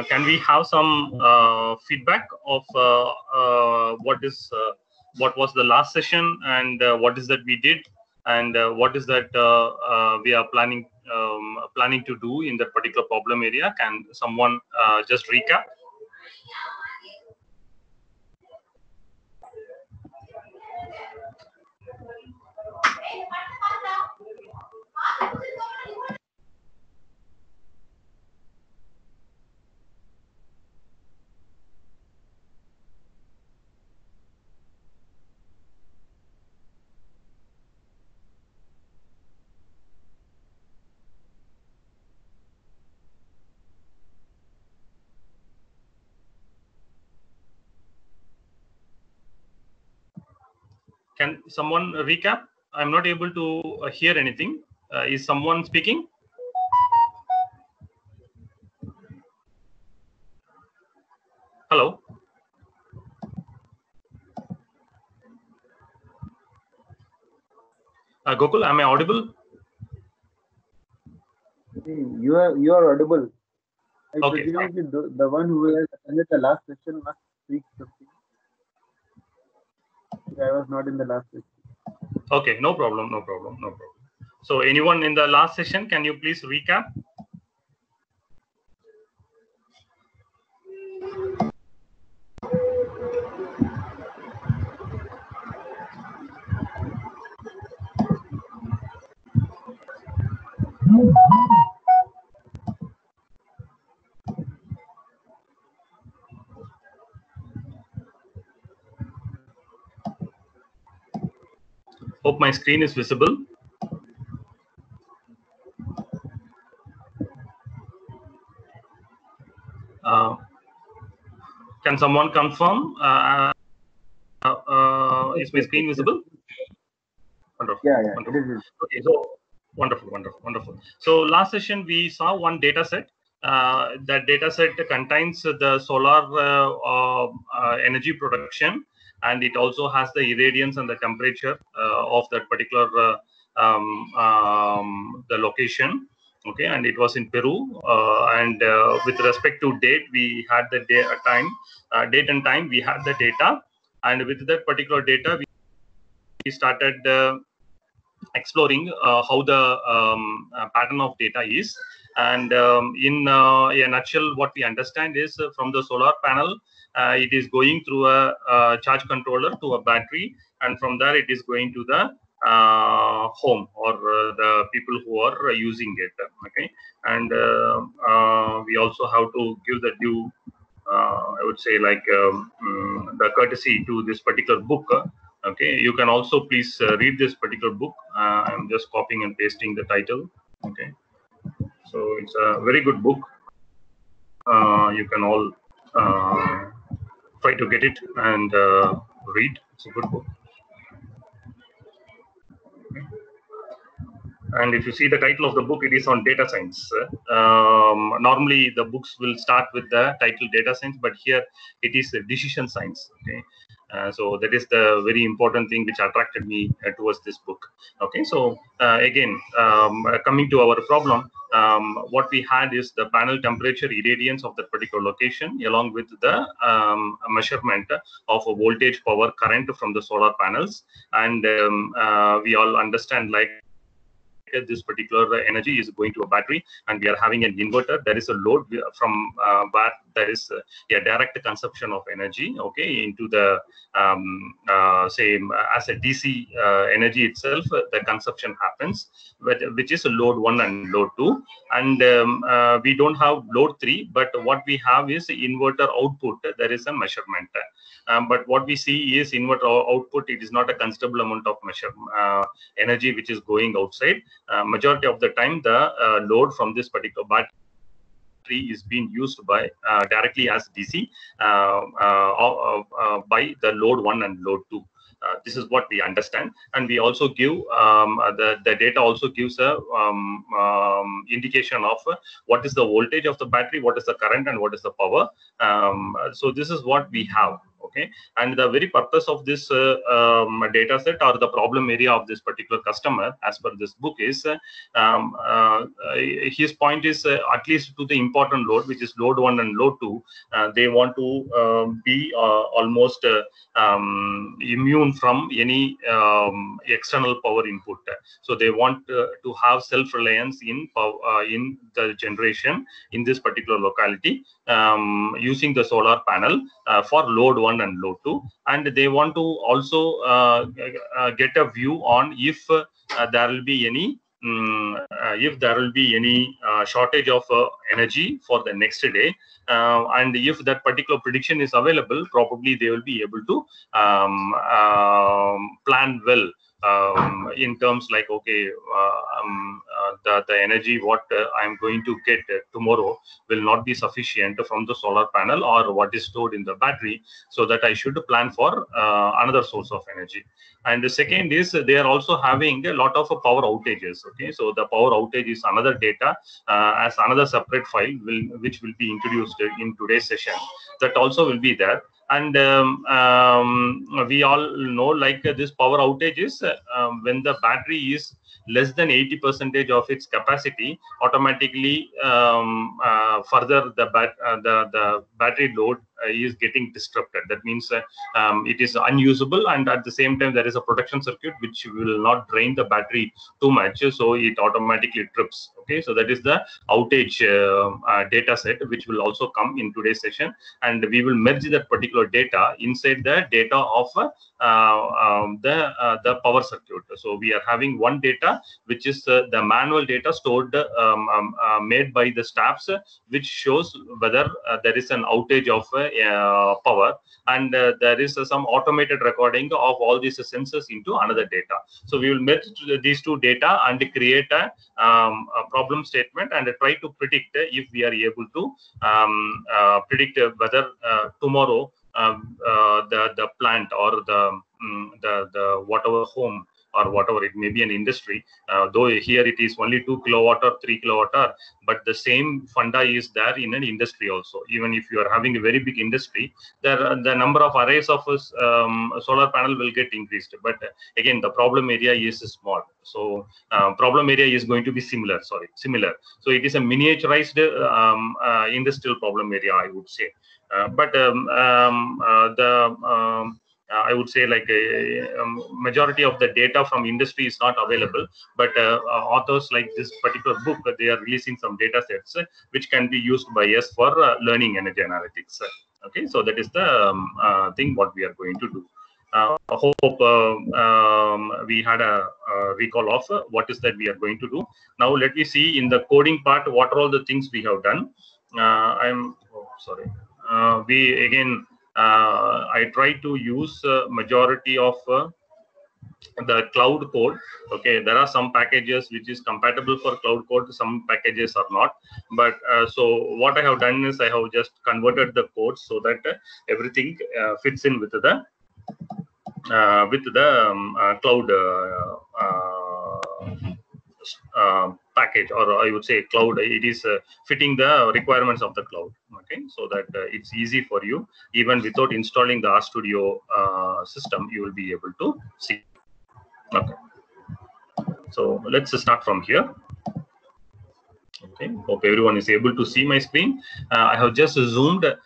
can we have some feedback of what was the last session, and what is that we did, and what is that we are planning to do in that particular problem area? Can someone just recap? Can someone recap? I'm not able to hear anything. Is someone speaking? Hello? Gokul, am I audible? You are audible. Okay, presumably the one who has attended the last session must speak something. I was not in the last session. Okay, no problem. So anyone in the last session, can you please recap? Hope my screen is visible. Can someone confirm? Is my screen visible? Wonderful. Yeah. Wonderful. Okay, so wonderful. So last session we saw one data set. That data set contains the solar energy production, and it also has the irradiance and the temperature of that particular the location. Okay, and it was in Peru. And with respect to date, we had the date and time. We had the data, and with that particular data, we started exploring how the pattern of data is. And in a nutshell, what we understand is from the solar panel, it is going through a charge controller to a battery, and from there it is going to the home or the people who are using it. Okay, and we also have to give the due, I would say, like the courtesy to this particular book. Okay, you can also please read this particular book. I'm just copying and pasting the title. Okay, so it's a very good book. You can all try to get it and read. It's a good book. Okay. And if you see the title of the book, it is on data science. Normally, the books will start with the title data science, but here it is decision science. Okay, so that is the very important thing which attracted me towards this book. Okay, so again, coming to our problem, what we had is the panel temperature irradiance of that particular location, along with the measurement of a voltage, power, current from the solar panels. And we all understand, like, this particular energy is going to a battery, and we are having an inverter. There is a load from where there is a direct consumption of energy, okay, into the same as a DC energy itself. The consumption happens, which is a load 1 and load 2, and we don't have load 3, but what we have is inverter output. There is a measurement. But what we see is inverter output. It is not a considerable amount of energy which is going outside. Majority of the time, the load from this particular battery is being used by directly as DC by the load 1 and load 2. This is what we understand, and we also give the data also gives a indication of what is the voltage of the battery, what is the current, and what is the power. So this is what we have. Okay, and the very purpose of this data set or the problem area of this particular customer, as per this book, is his point is at least to the important load, which is load 1 and load 2, they want to be almost immune from any external power input. So they want to have self-reliance in the generation in this particular locality using the solar panel for load 1 and load 2, and they want to also get a view on if there will be any shortage of energy for the next day, and if that particular prediction is available, probably they will be able to plan well in terms like, okay, the energy what I'm going to get tomorrow will not be sufficient from the solar panel or what is stored in the battery, so that I should plan for another source of energy. And the second is they are also having a lot of power outages. Okay, so the power outage is another data as another separate file which will be introduced in today's session. That also will be there. And we all know, like this power outage is when the battery is less than 80% of its capacity, automatically further the battery load is getting disrupted. That means it is unusable, and at the same time there is a protection circuit which will not drain the battery too much, so it automatically trips. Okay, so that is the outage data set which will also come in today's session, and we will merge that particular data inside the data of the power circuit. So we are having one data which is the manual data stored made by the staffs, which shows whether there is an outage of power, and there is some automated recording of all these sensors into another data. So we will merge these two data and create a problem statement and try to predict if we are able to predict whether tomorrow the plant or the whatever home or whatever it may be an industry, though here it is only 2 kilowatt or 3 kilowatt hour, but the same funda is there in an industry also. Even if you are having a very big industry, the number of arrays of solar panel will get increased, but again the problem area is small. So problem area is going to be similar. So it is a miniaturized industrial problem area, I would say. I would say like majority of the data from industry is not available, but authors like this particular book, they are releasing some data sets which can be used by us for learning energy analytics. Okay, so that is the thing what we are going to do. I hope we had a recall of what is that we are going to do. Now let me see in the coding part what are all the things we have done. We again I try to use majority of the cloud code. Okay, there are some packages which is compatible for cloud code, some packages are not, but so what I have done is I have just converted the code so that everything fits in with the cloud package, or I would say cloud. It is fitting the requirements of the cloud. Okay, so that it's easy for you. Even without installing the RStudio system, you will be able to see. Okay, so let's start from here. Okay, hope everyone is able to see my screen. I have just zoomed the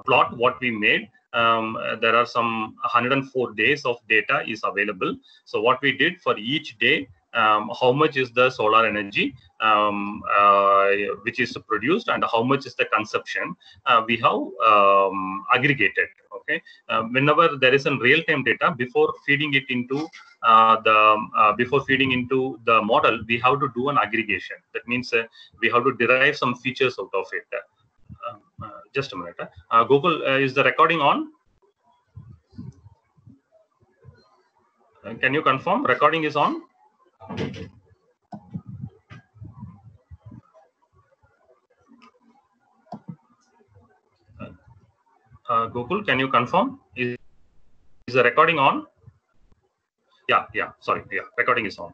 plot what we made. There are some 104 days of data is available. So what we did for each day, how much is the solar energy which is produced and how much is the consumption, we have aggregated. Okay, whenever there is some real-time data, before feeding it into the model, we have to do an aggregation. That means we have to derive some features out of it. Just a minute. Google, is the recording on? Can you confirm recording is on? Google, can you confirm? Is the recording on? Yeah. Sorry. Yeah, recording is on.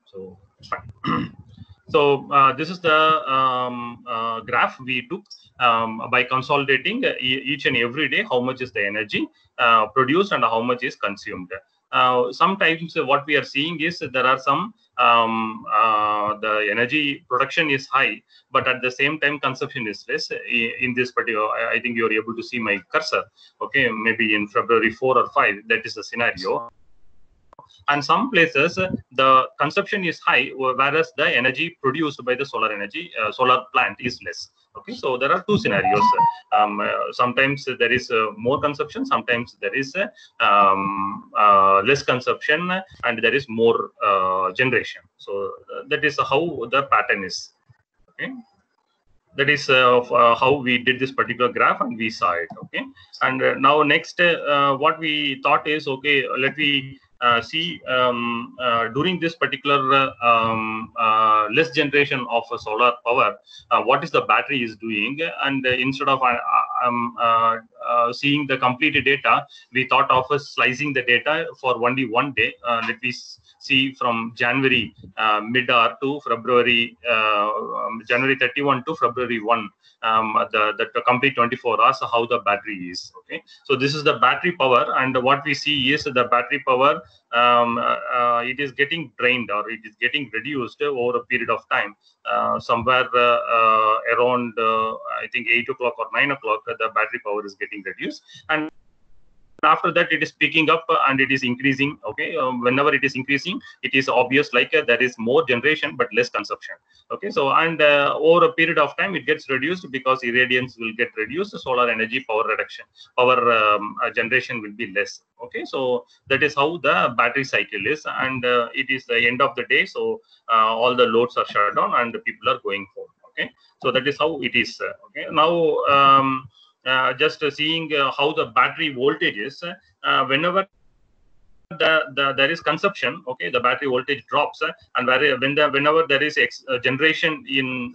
So fine. So this is the graph we took by consolidating each and every day how much is the energy produced and how much is consumed. Sometimes what we are seeing is there are some the energy production is high, but at the same time consumption is less. In this particular, I think you are able to see my cursor. Okay, maybe in February 4 or 5, that is the scenario. And some places the consumption is high, whereas the energy produced by the solar plant is less. Okay, so there are two scenarios. Sometimes there is more consumption, sometimes there is less consumption, and there is more generation. So that is how the pattern is. Okay, that is how we did this particular graph and we saw it. Okay, and now next what we thought is, okay, let me see during this particular less generation of solar power, what is the battery is doing. And instead of seeing the complete data, we thought of slicing the data for only one day. Let me see from January mid-hour to February, January 31 to February 1, the complete 24 hours, how the battery is. Okay, so this is the battery power, and what we see is the battery power, it is getting drained, or it is getting reduced over a period of time. Somewhere around I think 8 o'clock or 9 o'clock, the battery power is getting reduced, and after that it is picking up and it is increasing. Okay, whenever it is increasing, it is obvious like there is more generation but less consumption. Okay, so and over a period of time it gets reduced because irradiance will get reduced, solar energy power reduction, power generation will be less. Okay, so that is how the battery cycle is, and it is the end of the day, so all the loads are shut down and people are going home. Okay, so that is how it is. Okay, now just seeing how the battery voltage is, whenever there is consumption, okay, the battery voltage drops, and whenever there is generation in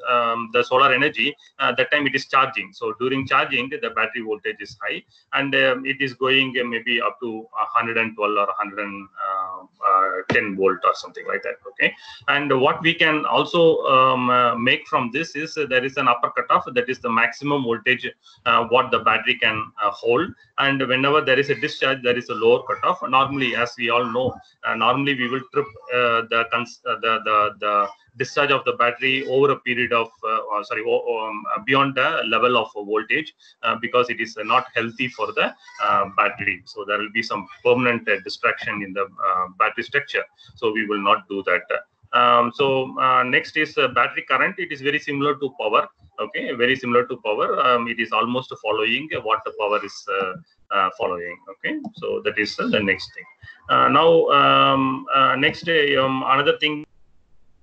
the solar energy, that time it is charging. So during charging, the battery voltage is high, and it is going maybe up to 112 or 110 volt or something like that. Okay, and what we can also make from this is there is an upper cutoff, that is the maximum voltage what the battery can hold, and whenever there is a discharge, there is a lower cutoff. Normally, as we all know, normally we will trip the discharge of the battery over a period of beyond the level of voltage, because it is not healthy for the battery. So there will be some permanent distraction in the battery structure, so we will not do that. Next is battery current. It is very similar to power. Okay, very similar to power. It is almost following what the power is following. Okay, so that is the next thing. Next another thing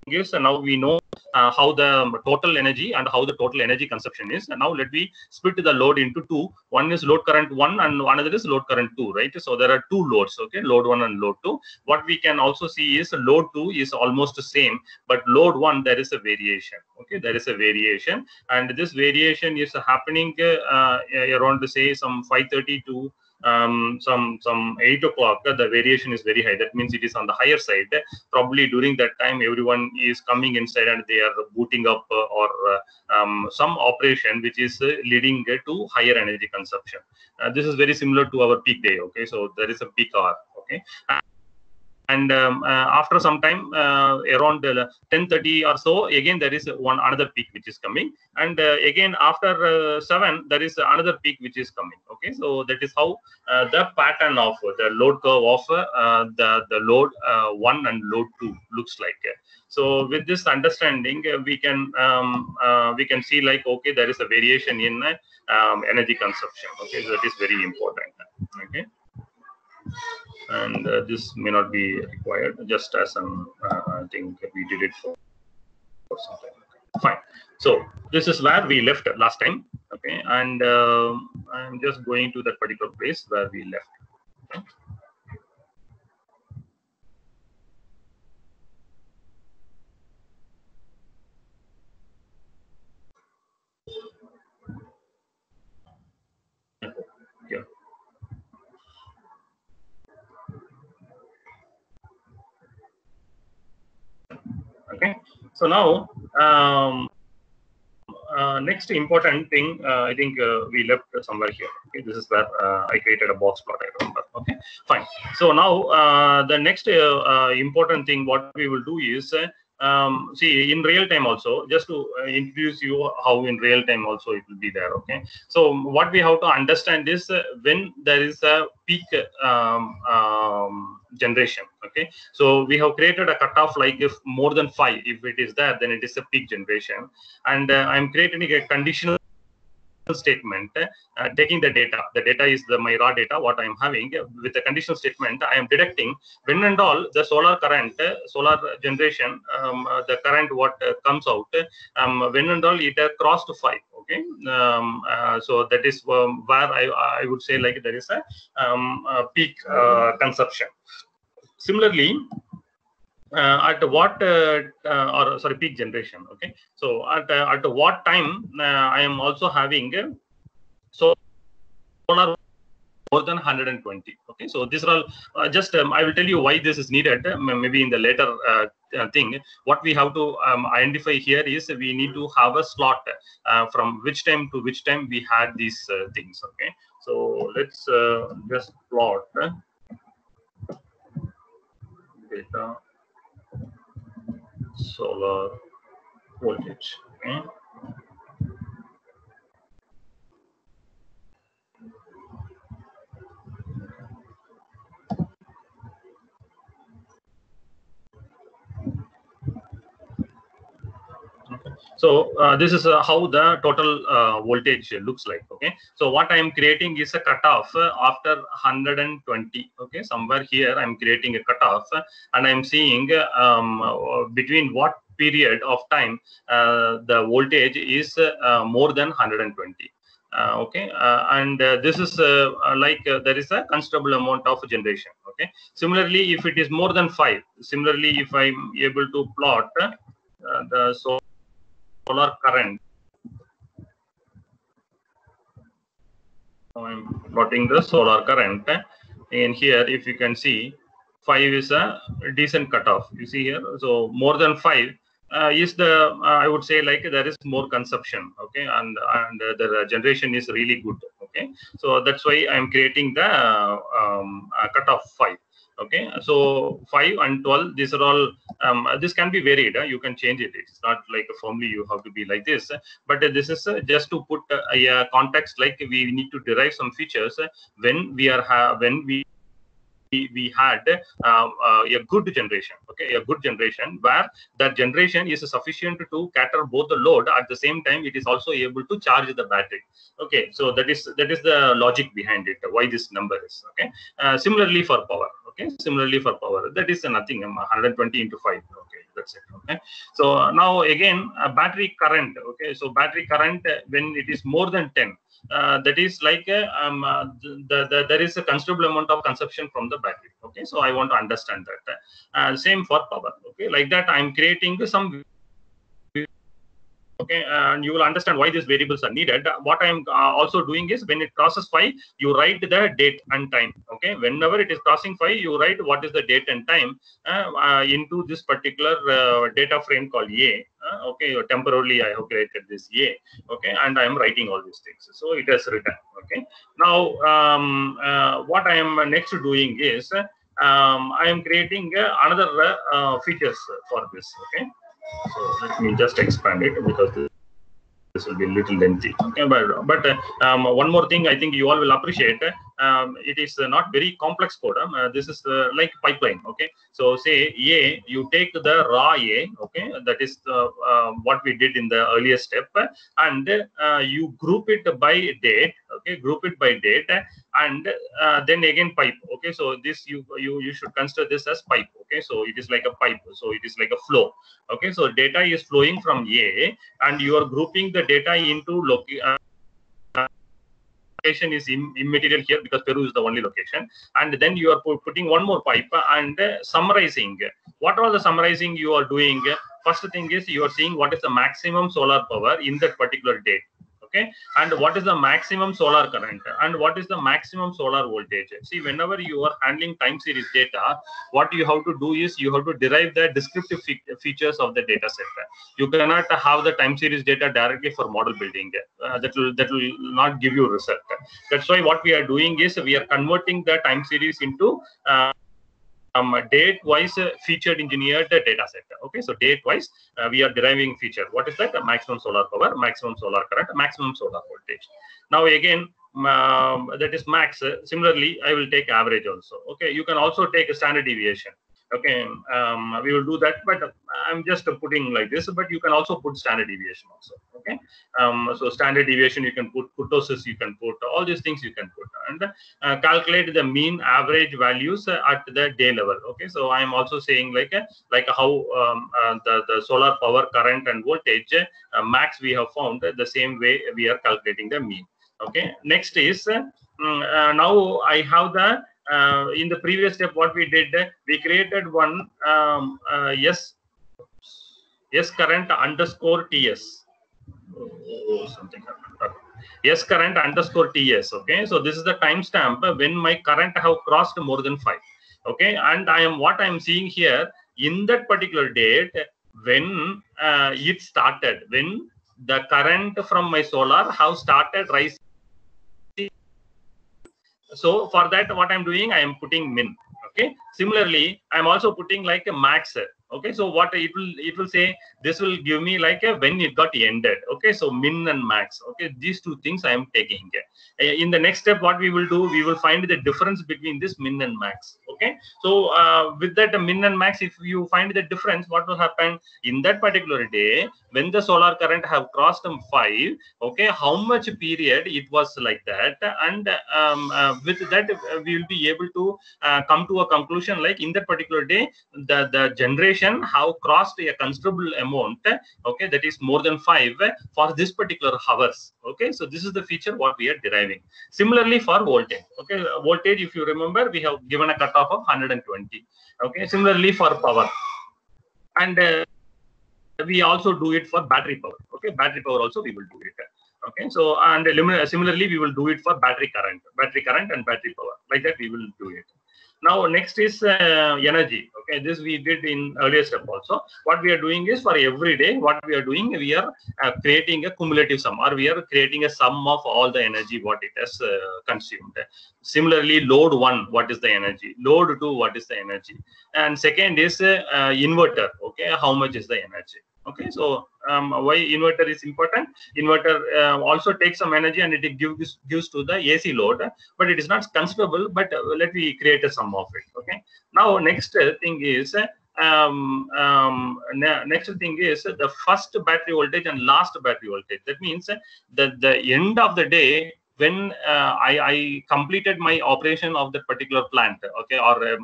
is, now we know how the total energy and how the total energy consumption is. And now let me split the load into two. One is load current 1 and another is load current 2, right? So there are two loads, okay, load 1 and load 2. What we can also see is load 2 is almost the same, but load 1 there is a variation. Okay, there is a variation, and this variation is happening around, say, some 5:30 to some 8 o'clock. The variation is very high. That means it is on the higher side. Probably during that time, everyone is coming inside and they are booting up or some operation which is leading to higher energy consumption. This is very similar to our peak day. Okay, so there is a peak hour. Okay, and after some time, around 10:30 or so, again there is another peak which is coming, and again after 7 there is another peak which is coming. Okay, so that is how the pattern of the load curve of the load 1 and load 2 looks like. So with this understanding, we can see like, okay, there is a variation in energy consumption. Okay, so that is very important. Okay, and this may not be required, just as I think we did it for some time. Fine. So this is where we left last time. Okay, and I'm just going to that particular place where we left. Okay. Yeah. Okay, so now Next important thing, I think we left somewhere here. Okay, this is where I created a box plot. I remember. Okay, fine. So now the next important thing what we will do is see in real time also, just to introduce you how in real time also it will be there. Okay, so what we have to understand is when there is a peak generation. Okay, so we have created a cutoff, like if more than 5, if it is there, then it is a peak generation. And I'm creating a conditional statement, taking the data. The data is my raw data, what I am having. With the conditional statement, I am deducting when and all the solar current, solar generation, the current what comes out, when and all it crossed 5. Okay, so that is where I would say like there is a peak consumption. Similarly, at what or sorry, peak generation. Okay, so at what time I am also having solar more than 120. Okay, so these are all just I will tell you why this is needed maybe in the later thing. What we have to identify here is we need to have a slot from which time to which time we had these things. Okay, so let's just plot data solar voltage. Okay. So this is how the total voltage looks like. Okay, so what I am creating is a cutoff after 120. Okay, somewhere here I am creating a cutoff, and I am seeing between what period of time the voltage is more than 120. Okay, and this is like there is a considerable amount of generation. Okay, similarly, if it is more than 5, similarly, if I'm able to plot the solar current. So I'm plotting the solar current, and here if you can see 5 is a decent cutoff. You see here, so more than 5 is the I would say like there is more consumption. Okay, and the generation is really good. Okay, so that's why I'm creating the cutoff 5. Okay, so 5 and 12, these are all this can be varied. You can change it. It's not like firmly you have to be like this, but this is just to put a context, like we need to derive some features when we are when we had a good generation. Okay, a good generation where that generation is sufficient to cater both the load, at the same time it is also able to charge the battery. Okay, so that is the logic behind it, why this number is. Okay, similarly for power. Okay, similarly for power, that is nothing, 120 into 5. Okay, that's it. Okay, so now again battery current. Okay, so battery current when it is more than 10, that is like there is a considerable amount of consumption from the battery. Okay, so I want to understand that. Same for power. Okay, like that I'm creating some. Okay, and you will understand why these variables are needed. What I am also doing is when it crosses 5, you write the date and time. Okay, whenever it is crossing 5, you write what is the date and time into this particular data frame called A. Okay, temporarily I have created this A. Okay, and I am writing all these things. So it has written. Okay, now what I am next doing is I am creating another features for this. Okay. So let me just expand it because this will be a little lengthy. Okay, but one more thing I think you all will appreciate. It is not very complex code. This is like pipeline. Okay, so say A, you take the raw A. Okay, that is what we did in the earlier step, and you group it by date. Okay, group it by date, and then again pipe. Okay, so this you should consider this as pipe. Okay, so it is like a pipe. So it is like a flow. Okay, so data is flowing from A, and you are grouping the data into location is immaterial here because Peru is the only location, and then you are putting one more pipe and summarizing. What are the summarizing you are doing? First thing is you are seeing what is the maximum solar power in that particular date. Okay, and what is the maximum solar current and what is the maximum solar voltage. See, whenever you are handling time series data, what you have to do is you have to derive the descriptive features of the data set. You cannot have the time series data directly for model building. That will not give you result. That's why what we are doing is we are converting the time series into date-wise featured engineered data set. Okay, so date-wise we are deriving feature. What is that? Maximum solar power, maximum solar current, maximum solar voltage. Now again, that is max. Similarly, I will take average also. Okay, you can also take a standard deviation. Okay, we will do that, but I'm just putting like this. But you can also put standard deviation also. Okay, so standard deviation you can put, kurtosis you can put, all these things you can put, and calculate the mean average values at the day level. Okay, so I am also saying like how the solar power, current, and voltage max we have found the same way we are calculating the mean. Okay, next is now I have the in the previous step what we did, we created one yes current underscore ts. Something happened. Okay. Yes current underscore ts. Okay, so this is the timestamp when my current have crossed more than 5. Okay, and what I am seeing here in that particular date when it started, when the current from my solar have started rising. So for that, what I'm doing, I am putting min. Okay, similarly I'm also putting like a max. Okay, so what it will say, this will give me like a when it got ended. Okay, so min and max. Okay, these two things I am taking. In the next step, what we will do, we will find the difference between this min and max. Okay, so with that min and max, if you find the difference, what will happen in that particular day when the solar current have crossed 5? Okay, how much period it was like that, and with that we will be able to come to a conclusion like in that particular day the generation have crossed a considerable amount. Okay, that is more than 5 for this particular hours. Okay, so this is the feature what we are deriving. Similarly for voltage. Okay, voltage, if you remember, we have given a cutoff of 120. Okay, similarly for power, and we also do it for battery power. Okay, battery power also we will do it. Okay, so and similarly we will do it for battery current and battery power. Like that we will do it. Now next is energy. Okay, this we did in earlier step also. What we are doing is for every day, what we are doing, we are creating a cumulative sum, or we are creating a sum of all the energy what it has consumed. Similarly, load 1, what is the energy? Load 2, what is the energy? And second is inverter. Okay, how much is the energy? Okay, so why inverter is important? Inverter also takes some energy and it gives to the AC load, but it is not considerable. But let me create a sum of it. Okay. Now next thing is next thing is the first battery voltage and last battery voltage. That means that the end of the day, when I completed my operation of that particular plant, okay, or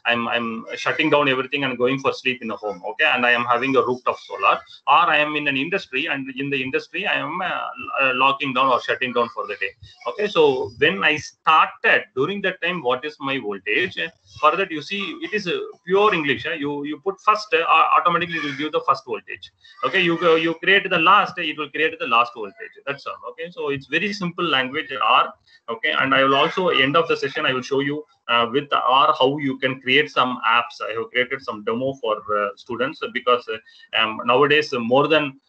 I'm shutting down everything and going for sleep in a home, okay, and I am having a rooftop solar, or I am in an industry, and in the industry I am locking down or shutting down for the day. Okay, so when I started, during that time, what is my voltage? For that, you see, it is pure English. You put first, automatically it will give the first voltage. Okay, you create the last, it will create the last voltage. That's all. Okay, so it's very simple language R. Okay, and I will also, end of the session, I will show you with R how you can create some apps. I have created some demo for students, because nowadays more than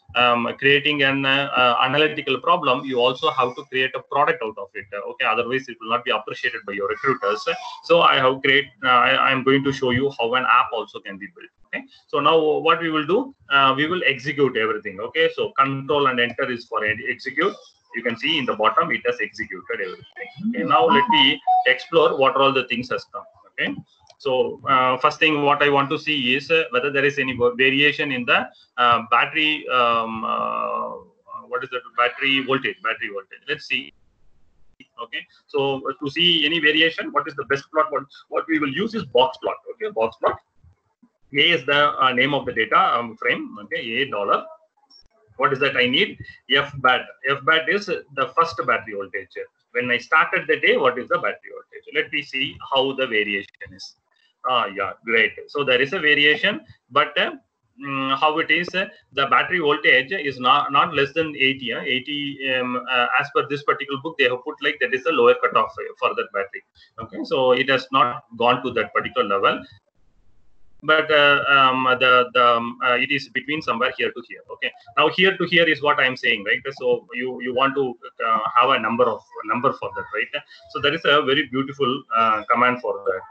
creating an analytical problem, you also have to create a product out of it. Okay, otherwise it will not be appreciated by your recruiters. So I have created, I am going to show you how an app also can be built. Okay, so now what we will do, we will execute everything. Okay, so control and enter is for execute. You can see in the bottom it has executed everything. Okay, now let me explore what all the things has come. Okay, so first thing what I want to see is whether there is any variation in the battery what is that battery voltage. Let's see. Okay, so to see any variation, what is the best plot? What we will use is box plot. Okay, box plot. A is the name of the data frame. Okay, A dollar. What is that I need? FBAT. FBAT is the first battery voltage. When I started the day, what is the battery voltage? Let me see how the variation is. Yeah, great. So there is a variation, but how it is, the battery voltage is not less than 80. 80 as per this particular book, they have put like that is the lower cutoff for that battery. Okay, so it has not gone to that particular level, but it is between somewhere here to here. Okay, now here to here is what I am saying, right? So you want to have a number for that, right? So that is a very beautiful command for that.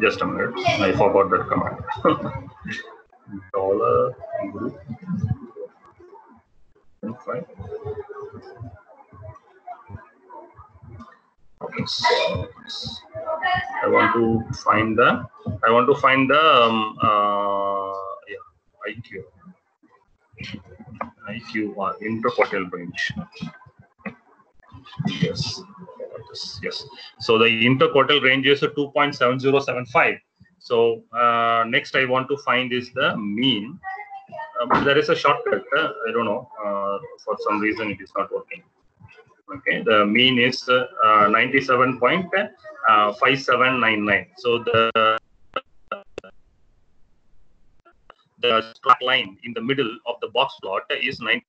Just a minute, I forgot that command. Dollar group 5. Okay, so I want to find the yeah, IQ or interquartile range. Yes, yes. So the interquartile range is 2.7075. So next I want to find is the mean. There is a shortcut. I don't know. For some reason it is not working. Okay, the mean is 97.5799. So the straight line in the middle of the box plot is 9.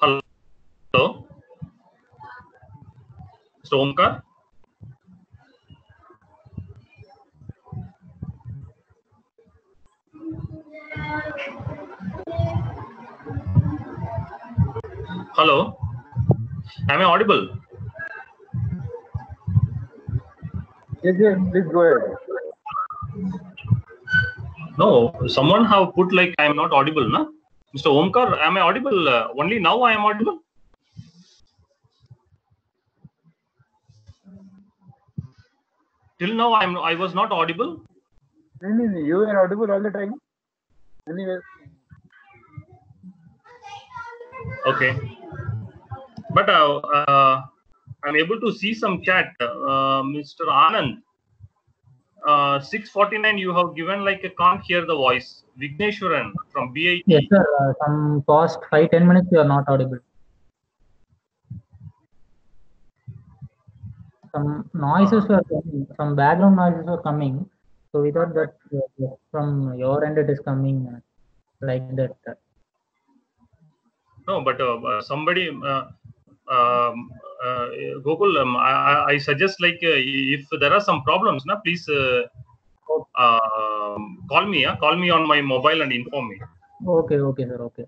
Hello, Mr. Omkar. Hello, am I audible? Yes, yes, please go ahead. No, someone have put like I am not audible, na? Mr. Omkar, am I audible? Only now I am audible. Till now I was not audible. No, you are audible all the time. Anyway, Okay, but I'm able to see some chat. Mr. Anand, 649. You have given like a can't hear the voice. Vigneshwaran from BIT. Yes, sir. Some past 5-10 minutes you are not audible. Some noises were coming, some background noises were coming. So we thought that from your end it is coming like that. No, but somebody, Gokul, I suggest like if there are some problems, na, please call me. Call me on my mobile and inform me. Okay, okay, sir. Okay.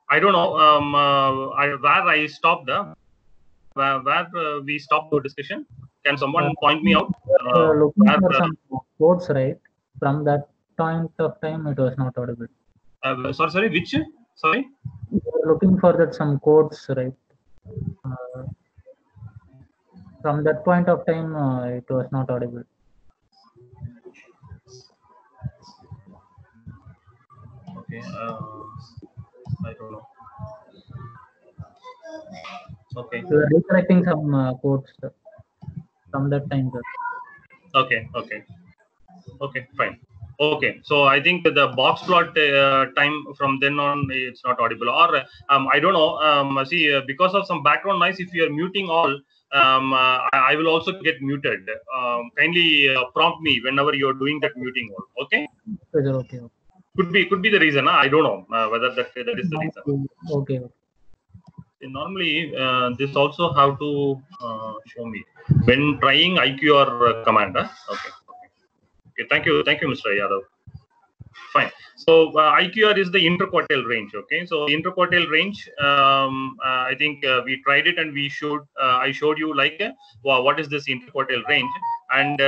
I don't know where I stopped. Where we stopped the discussion. Can someone point me out? Looking for some quotes, right? From that point of time, it was not audible. Sorry, which? Sorry? We were looking for that some quotes, right? From that point of time, it was not audible. Okay. I don't know. Okay. We were recollecting some quotes from that time, sir. Okay. Okay. Okay. Fine. Okay, so I think the box plot time from then on it's not audible, or I don't know. See, because of some background noise, if you are muting all, I will also get muted. Kindly prompt me whenever you are doing that muting all. Okay. Okay, sir. Okay. Could be the reason. I don't know whether that is the reason. Okay. Normally, this also have to show me when trying IQR command. Okay. Okay, thank you, Mr. Yadav. Fine. So IQR is the interquartile range. Okay, so interquartile range. I think we tried it and we showed. I showed you like what is this interquartile range, and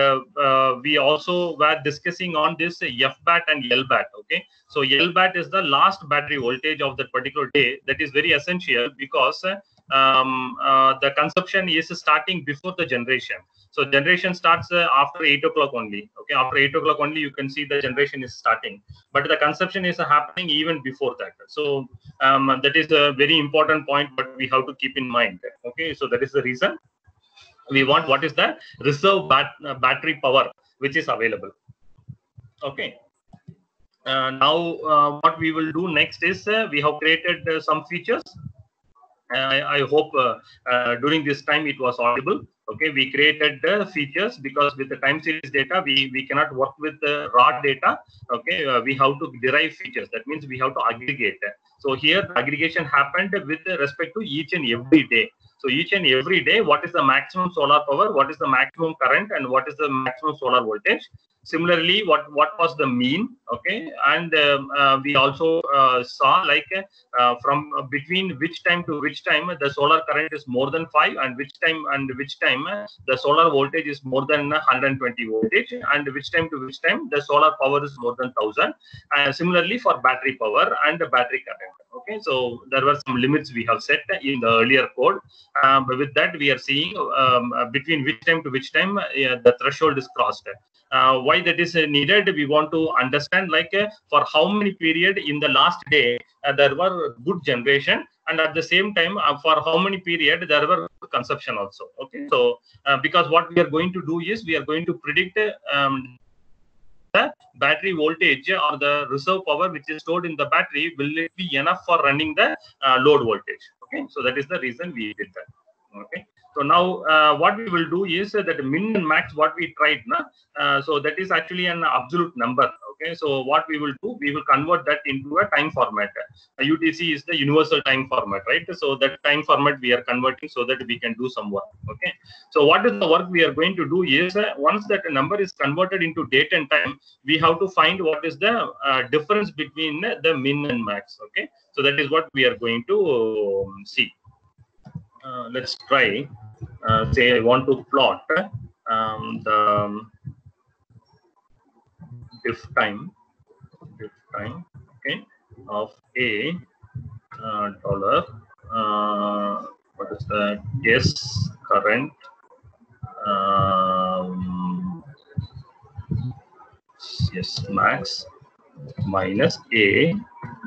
we also were discussing on this FBAT and LBAT. Okay, so LBAT is the last battery voltage of that particular day. That is very essential because the consumption is starting before the generation. So generation starts after 8 o'clock only. Okay, after 8 o'clock only you can see the generation is starting, but the consumption is happening even before that. So that is a very important point, but we have to keep in mind. Okay, so that is the reason we want what is the reserve battery power which is available. Okay. Now what we will do next is we have created some features. I hope during this time it was audible. Okay, we created the features because with the time series data we cannot work with the raw data. Okay, we have to derive features. That means we have to aggregate. So here the aggregation happened with respect to each and every day. So each and every day, what is the maximum solar power, what is the maximum current, and what is the maximum solar voltage. Similarly, what was the mean? Okay, and we also saw like from between which time to which time the solar current is more than 5, and which time the solar voltage is more than 120 voltage, and which time to which time the solar power is more than 1000. Similarly for battery power and the battery current. Okay, so there were some limits we have set in the earlier code, but with that we are seeing between which time to which time the threshold is crossed. Why that is needed, we want to understand like for how many period in the last day there were good generation, and at the same time for how many period there were consumption also. Okay, so because what we are going to do is we are going to predict the battery voltage or the reserve power which is stored in the battery, will it be enough for running the load voltage. Okay, so that is the reason we did that. Okay, so now what we will do is that min and max what we tried so that is actually an absolute number. Okay, so what we will do, we will convert that into a time format. UTC is the universal time format, right? So that time format we are converting so that we can do some work. Okay, so what is the work we are going to do is once that number is converted into date and time, we have to find what is the difference between the min and max. Okay, so that is what we are going to see. Let's try. Say I want to plot the diff time, okay, of a dollar. What is that? Yes, current. Yes, max minus a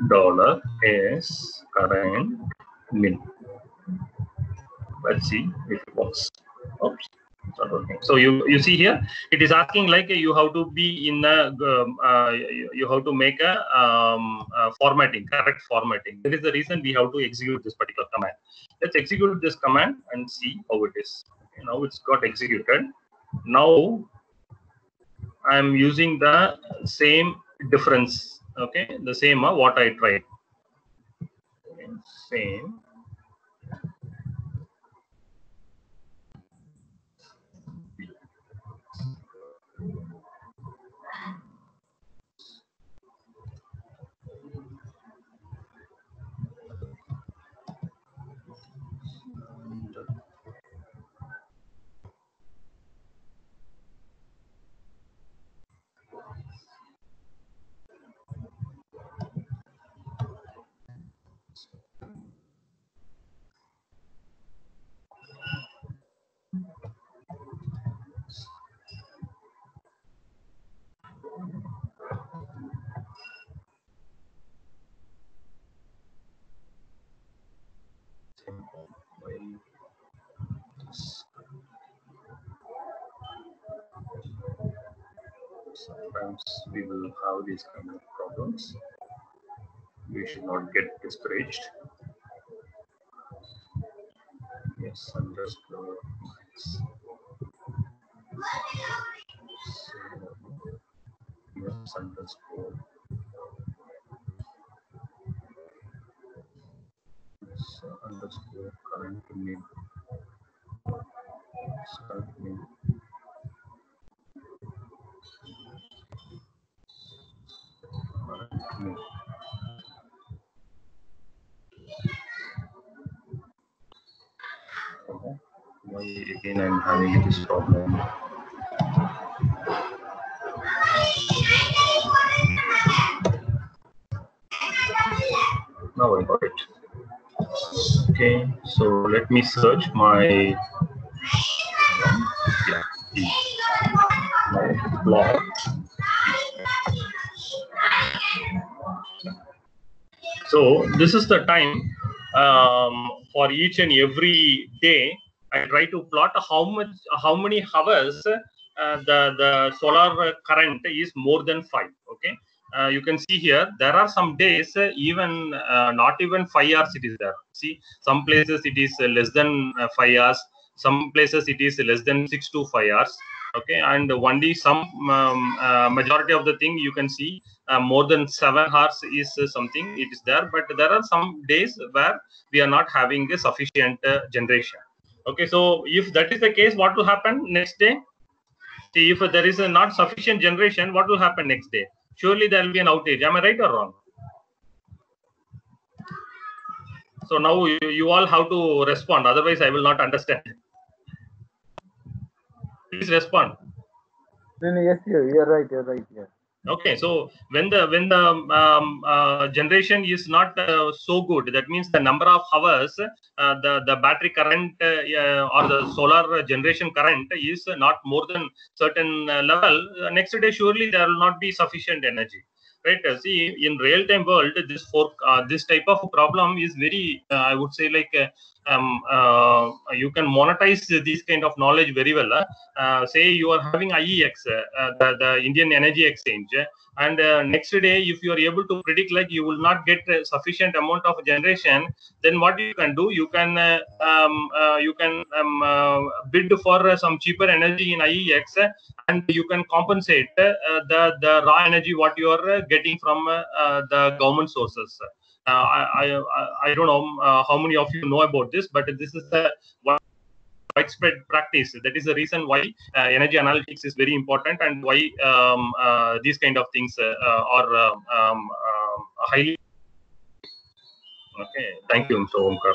dollar is current min. Let's see if it works. Oops. So you see here, it is asking like you have to be in a you have to make a formatting, correct formatting. That is the reason we have to execute this particular command. Let's execute this command and see how it is. Okay, now it's got executed. Now I am using the same difference. Okay, the same what I tried. Okay, same. Sometimes we will have these kind of problems. We should not get discouraged. Yes, underscore max. Yes, underscore. Yes, underscore current min. Current min. Current min. Why again I'm having this problem? Now I got it. Okay, so let me search my. Yeah. Plot. So this is the time for each and every day. I try to plot how many hours the solar current is more than 5. Okay, you can see here there are some days even not even 5 hours it is there. See, some places it is less than 5 hours. Some places it is less than 6 to 5 hours. Okay, and only some majority of the thing you can see more than 7 hours is something it is there, but there are some days where we are not having a sufficient generation. Okay, so if that is the case, what will happen next day? See, if there is not sufficient generation, what will happen next day? Surely there will be an outage. Am I right or wrong? So now you all have to respond, otherwise I will not understand. Please respond. No, yes, you're right. You're right. Yeah. Okay, so when the generation is not so good, that means the number of hours the battery current or the solar generation current is not more than certain level. Next day surely there will not be sufficient energy, right? See, in real time world, this type of problem is very I would say like you can monetize this kind of knowledge very well. Say you are having IEX, the Indian Energy Exchange, and next day if you are able to predict like you will not get a sufficient amount of generation, then what you can do, you can bid for some cheaper energy in IEX, and you can compensate the raw energy what you are getting from the government sources. I don't know how many of you know about this, but this is the widespread practice. That is the reason why energy analytics is very important, and why these kind of things are highly. Okay, thank you, Mr. Omkar.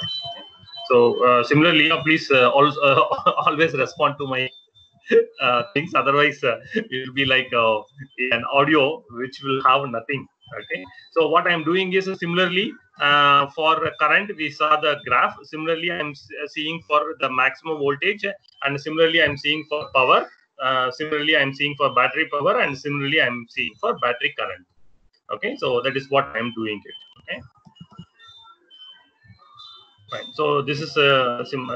So similarly, please also always respond to my things. Otherwise, it will be like an audio which will have nothing. Okay. So what I am doing is similarly for current, we saw the graph. Similarly, I am seeing for the maximum voltage, and similarly I am seeing for power. Similarly, I am seeing for battery power, and similarly I am seeing for battery current. Okay. So that is what I am doing it. Okay. Fine. So this is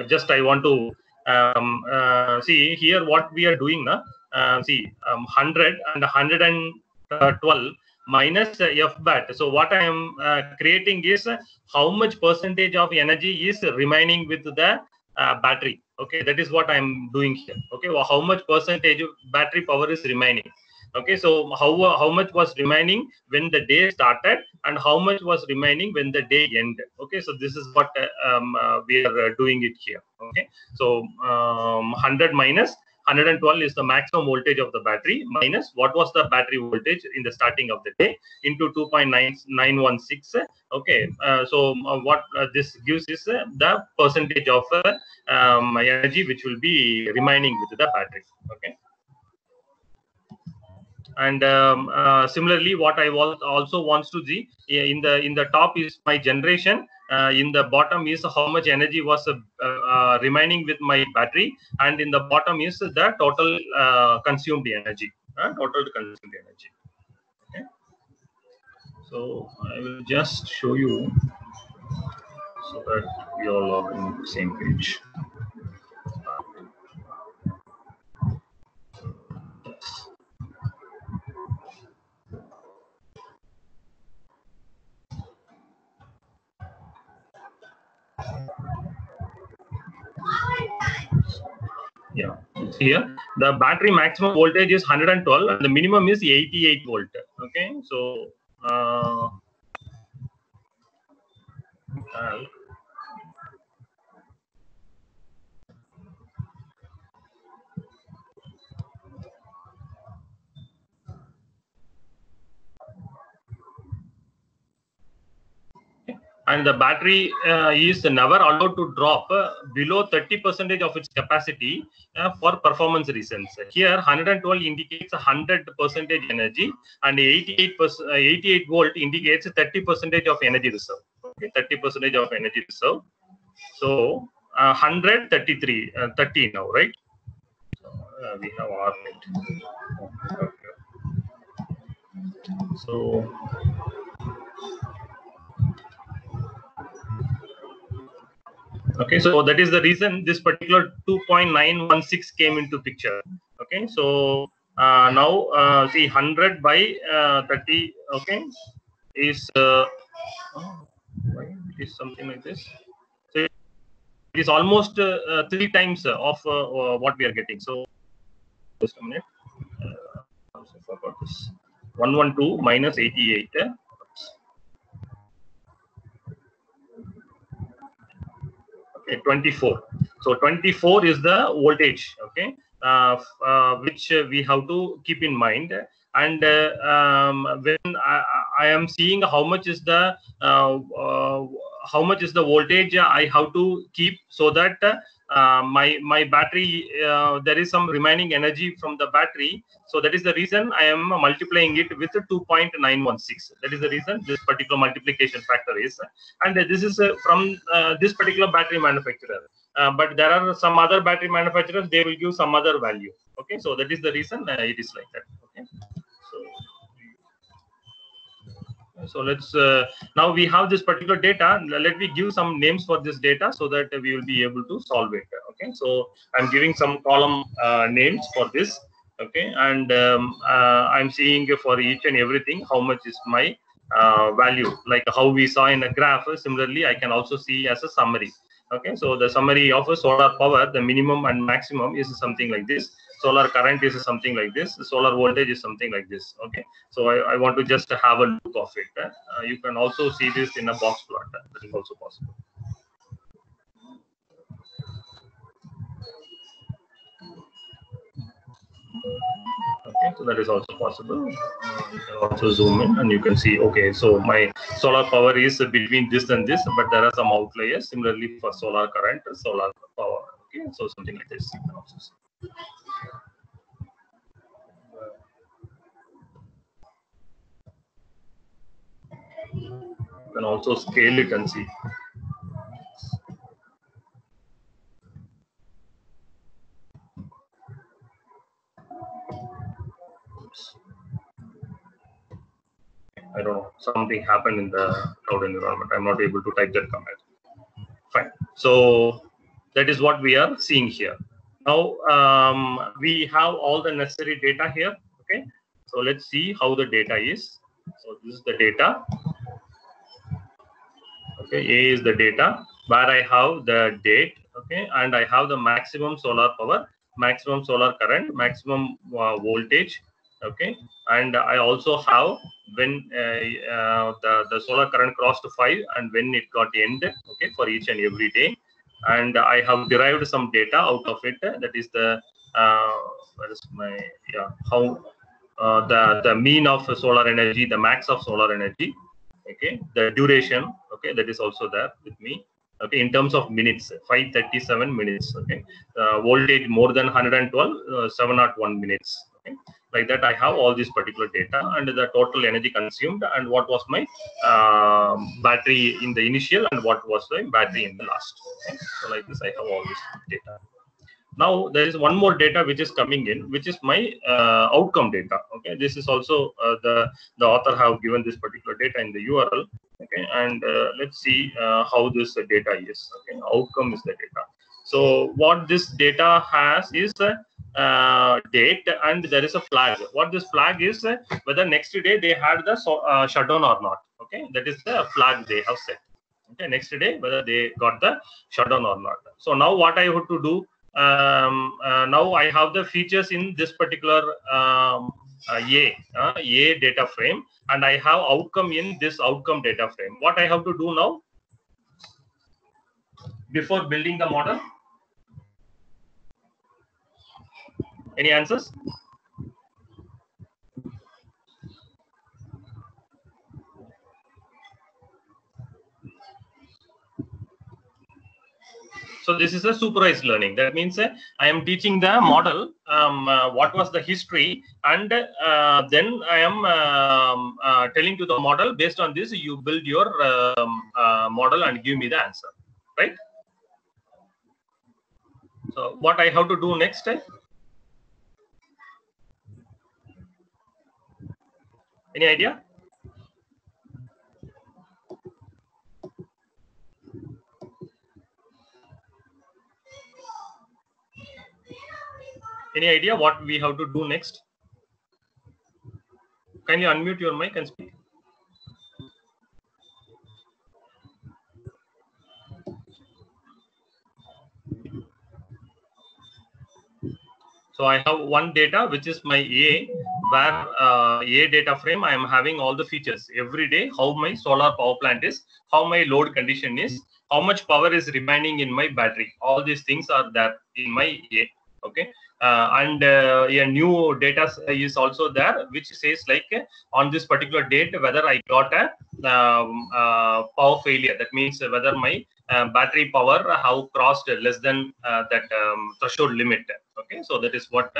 just I want to see here what we are doing now. See 100 and 112 minus F bat. So what I am creating is how much percentage of energy is remaining with the battery. Okay, that is what I am doing here. Okay, well, how much percentage of battery power is remaining? Okay, so how much was remaining when the day started, and how much was remaining when the day ended? Okay, so this is what we are doing it here. Okay, so 100 minus 112 is the maximum voltage of the battery, minus what was the battery voltage in the starting of the day, into 2.916. Okay, so what this gives is the percentage of energy which will be remaining with the battery. Okay. And similarly, what I also wants to see in the top is my generation. In the bottom is how much energy was remaining with my battery, and in the bottom is the total consumed energy. Total consumed energy. Okay. So I will just show you so that we all are on the same page. Yeah, here the battery maximum voltage is 112 and the minimum is 88 volt. Okay, so and the battery is never allowed to drop below 30% of its capacity for performance reasons. Here 112 indicates 100% energy, and 88 volt indicates 30% of energy reserve. Okay, 30% of energy reserve. So 133 30 now, right? So we have R net. Okay. So okay, so that is the reason this particular 2.916 came into picture. Okay, so now see 100 by 30. Okay, is why it is something like this. So it is almost 3 times of what we are getting. So just a minute. I forgot this. 112 minus 88. Okay, 24. So 24 is the voltage. Okay, which we have to keep in mind. And when I am seeing how much is the voltage I have to keep, so that my battery, there is some remaining energy from the battery. So that is the reason I am multiplying it with 2.916. That is the reason this particular multiplication factor is. And this is from this particular battery manufacturer. But there are some other battery manufacturers, they will give some other value. Okay, so that is the reason it is like that. Okay, so let's now we have this particular data. Let me give some names for this data so that we will be able to solve it. Okay, so I'm giving some column names for this. Okay, and I'm seeing for each and everything how much is my value, like how we saw in a graph. Similarly, I can also see as a summary. Okay, so the summary of a solar power, the minimum and maximum is something like this. Solar current is something like this. The solar voltage is something like this. Okay, so I want to just have a look of it. You can also see this in a box plot. That is also possible. Okay, so that is also possible. You can also zoom in and you can see, okay, so my solar power is between this and this, but there are some outliers. Similarly for solar current, solar power. Okay, so something like this you can also see. You can also scale it and see. I don't know, something happened in the cloud environment. I'm not able to type that command. Fine. So that is what we are seeing here. Now we have all the necessary data here. Okay. So let's see how the data is. So this is the data. Okay, A is the data where I have the date. Okay, and I have the maximum solar power, maximum solar current, maximum voltage. Okay, and I also have when the solar current crossed 5 and when it got ended. Okay, for each and every day, and I have derived some data out of it. That is the where is my how the mean of solar energy, the max of solar energy. Okay, the duration. Okay, that is also there with me. Okay, in terms of minutes, 537 minutes. Okay, voltage more than 112, 701 minutes. Okay, like that I have all this particular data and the total energy consumed and what was my battery in the initial and what was the battery in the last. Okay, so like this I have all this data. Now there is one more data which is coming in, which is my outcome data. Okay, this is also the author have given this particular data in the URL. Okay, and let's see how this data is. Okay, outcome is the data. So what this data has is date, and there is a flag. What this flag is, whether next day they had the shutdown or not. Okay, that is the flag they have set. Okay, next day whether they got the shutdown or not. So now what I have to do. Now I have the features in this particular A data frame, and I have outcome in this outcome data frame. What I have to do now before building the model? Any answers? So this is a supervised learning. That means I am teaching the model what was the history, and then I am telling to the model, based on this you build your model and give me the answer, right? So what I have to do next? Any idea? Any idea what we have to do next? Can you unmute your mic and speak? So I have one data, which is my A, where A data frame, I am having all the features every day, how my solar power plant is, how my load condition is, how much power is remaining in my battery. All these things are there in my A. Okay. And a new data is also there, which says like on this particular date, whether I got a power failure. That means whether my battery power have crossed less than that threshold limit. Okay, so that is what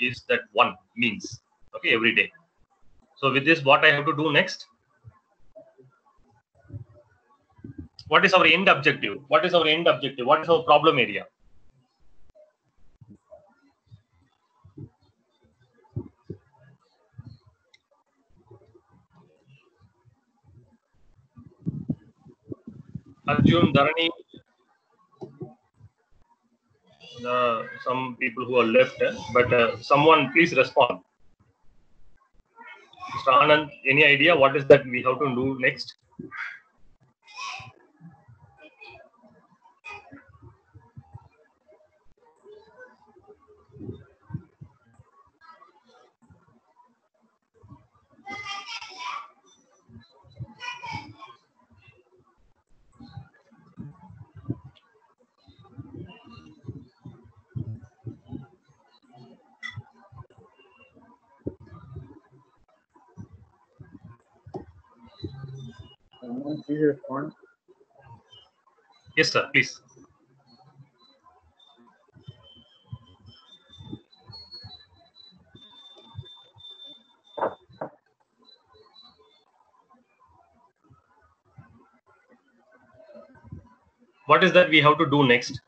is that one means. Okay, every day. So with this, what I have to do next? What is our end objective? What is our end objective? What is our problem area? Arjun, Dharani, some people who are left, but someone please respond. Mr. Anand, any idea what is that we have to do next? Someone please respond. Yes, sir, please. What is that we have to do next?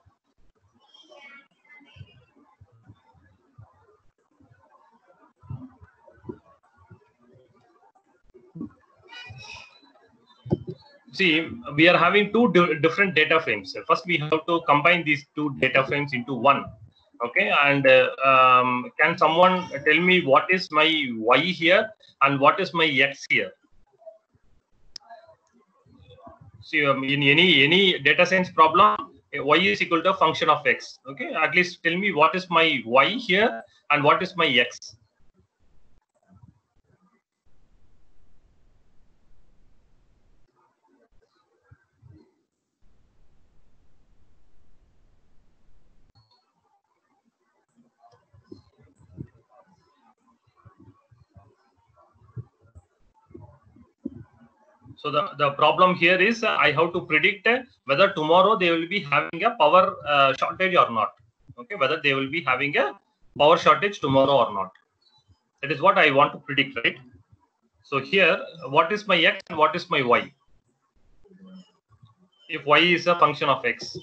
See, we are having two different data frames. First, we have to combine these two data frames into one. Okay, and can someone tell me what is my Y here and what is my X here? See, in any data science problem, Y is equal to a function of X. Okay, at least tell me what is my Y here and what is my X. So the problem here is I have to predict whether tomorrow they will be having a power shortage or not. Okay, whether they will be having a power shortage tomorrow or not. That is what I want to predict, right? So here, what is my X and what is my Y? If Y is a function of X.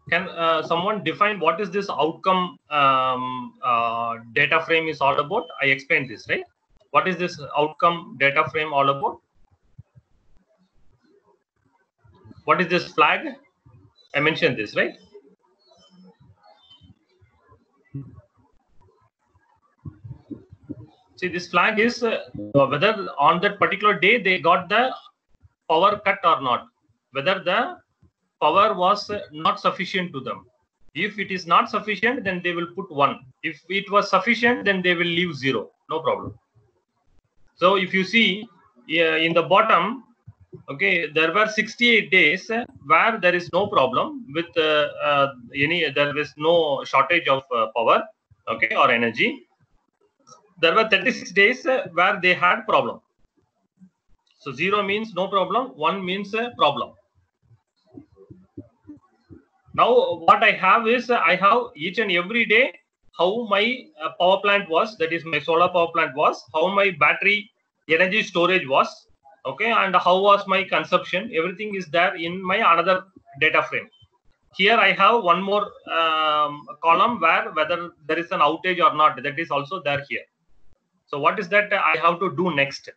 Can someone define what is this outcome data frame is all about? I explained this, right? What is this outcome data frame all about? What is this flag? I mentioned this, right? See, this flag is whether on that particular day they got the power cut or not, whether the power was not sufficient to them. If it is not sufficient, then they will put 1. If it was sufficient, then they will leave 0. No problem. So if you see in the bottom, okay, there were 68 days where there is no problem with there is no shortage of power, okay, or energy. There were 36 days where they had problem. So 0 means no problem, 1 means problem. Now what I have is I have each and every day how my power plant was, that is my solar power plant was, how my battery energy storage was, okay, and how was my consumption. Everything is there in my another data frame. Here I have one more column where whether there is an outage or not, that is also there here. So what is that I have to do next?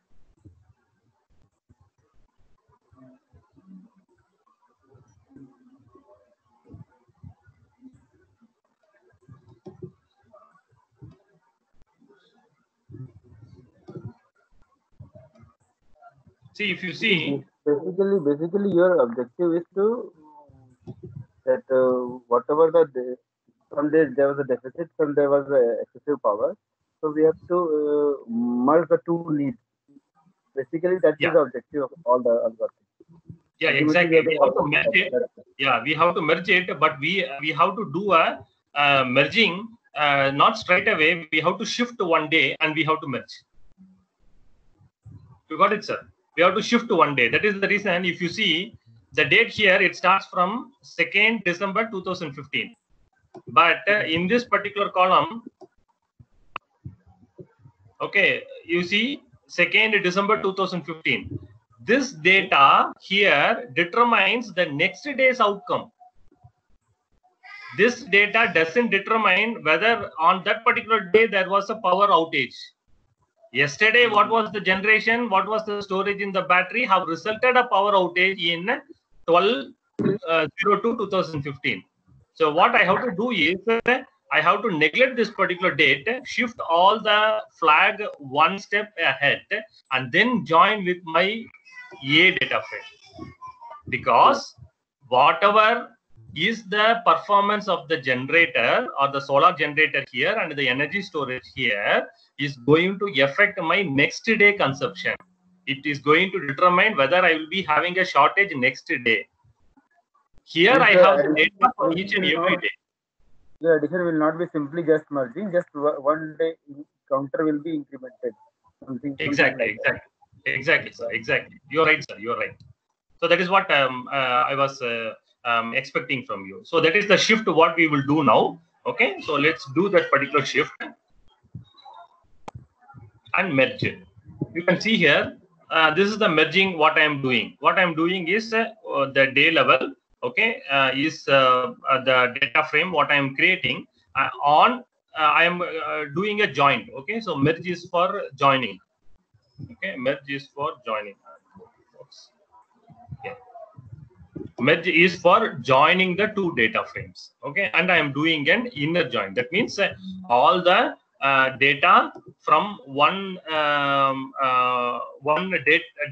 See, if you see, Basically, your objective is to that whatever from there was a deficit, from there was excessive power. So we have to merge the two needs. Basically, that is yeah, the objective of all the algorithms. yeah, exactly. We have to merge it. Yeah, we have to merge it, but we have to do a merging not straight away. We have to shift one day and we have to merge. You got it, sir? We have to shift one day. That is the reason. If you see the date here, it starts from 2nd December 2015. But in this particular column, okay, you see 2nd December 2015. This data here determines the next day's outcome. This data doesn't determine whether on that particular day there was a power outage. Yesterday, what was the generation, what was the storage in the battery, have resulted a power outage in 12/02/2015. So what I have to do is I have to neglect this particular date, shift all the flag one step ahead, and then join with my A data frame. Because whatever is the performance of the generator or the solar generator here and the energy storage here is going to affect my next day consumption. It is going to determine whether I will be having a shortage next day. Here I have the data for each and every day. The addition will not be simply just merging, just one day counter will be incremented. Exactly, sir. Exactly. You're right, sir. You're right. So that is what I was expecting from you. So that is the shift what we will do now. Okay, so let's do that particular shift and merge it. You can see here, this is the merging what I am doing. What I am doing is the day level, okay, is the data frame what I am creating I am doing a join. Okay, so merge is for joining. Okay, merge is for joining. Okay. Merge is for joining the two data frames. Okay, and I am doing an inner join. That means all the data from one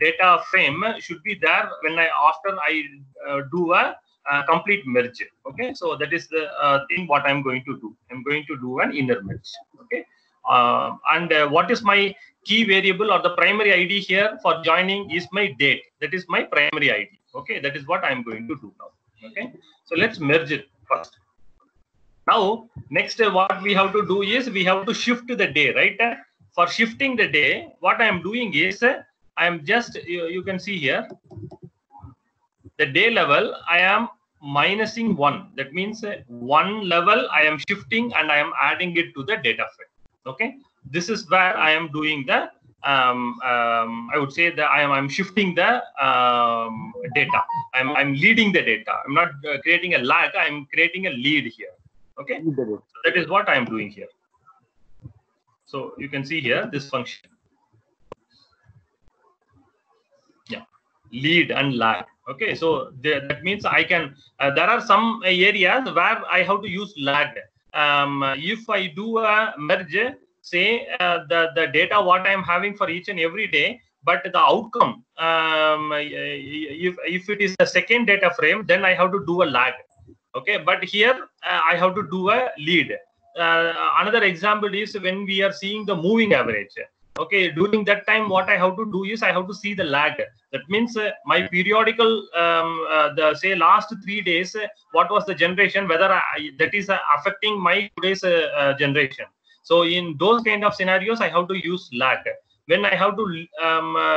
data frame should be there when after I do a complete merge. Okay, so that is the thing what I'm going to do. I'm going to do an inner merge. Okay, and what is my key variable or the primary ID here for joining is my date. That is my primary ID. Okay, that is what I'm going to do now. Okay, so let's merge it first. Now, next what we have to do is we have to shift the day, right? For shifting the day, what I am doing is I am just, you can see here, the day level, I am minusing 1. That means one level I am shifting and I am adding it to the data frame. Okay, this is where I am doing the I would say that I'm shifting the data. I'm leading the data. I'm not creating a lag. I'm creating a lead here. Okay, so that is what I'm doing here. So you can see here this function. Yeah, lead and lag. Okay, so that means I can. There are some areas where I have to use lag. If I do a merge, say the data what I am having for each and every day, but the outcome, if it is the second data frame, then I have to do a lag. Okay, but here I have to do a lead. Another example is when we are seeing the moving average. Okay, during that time, what I have to do is I have to see the lag. That means my periodical, the say last 3 days, what was the generation, whether that is affecting my today's generation. So in those kind of scenarios, I have to use lag. When I have to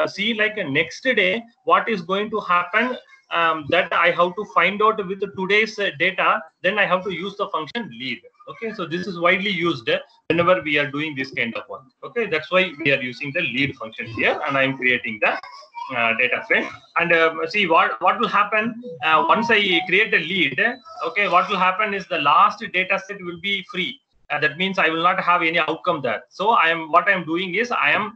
see like next day, what is going to happen that I have to find out with today's data, then I have to use the function lead. Okay, so this is widely used whenever we are doing this kind of work. Okay, that's why we are using the lead function here, and I am creating the data frame. And see what will happen once I create a lead. Okay, what will happen is the last data set will be free. That means I will not have any outcome there. So what I am doing is I am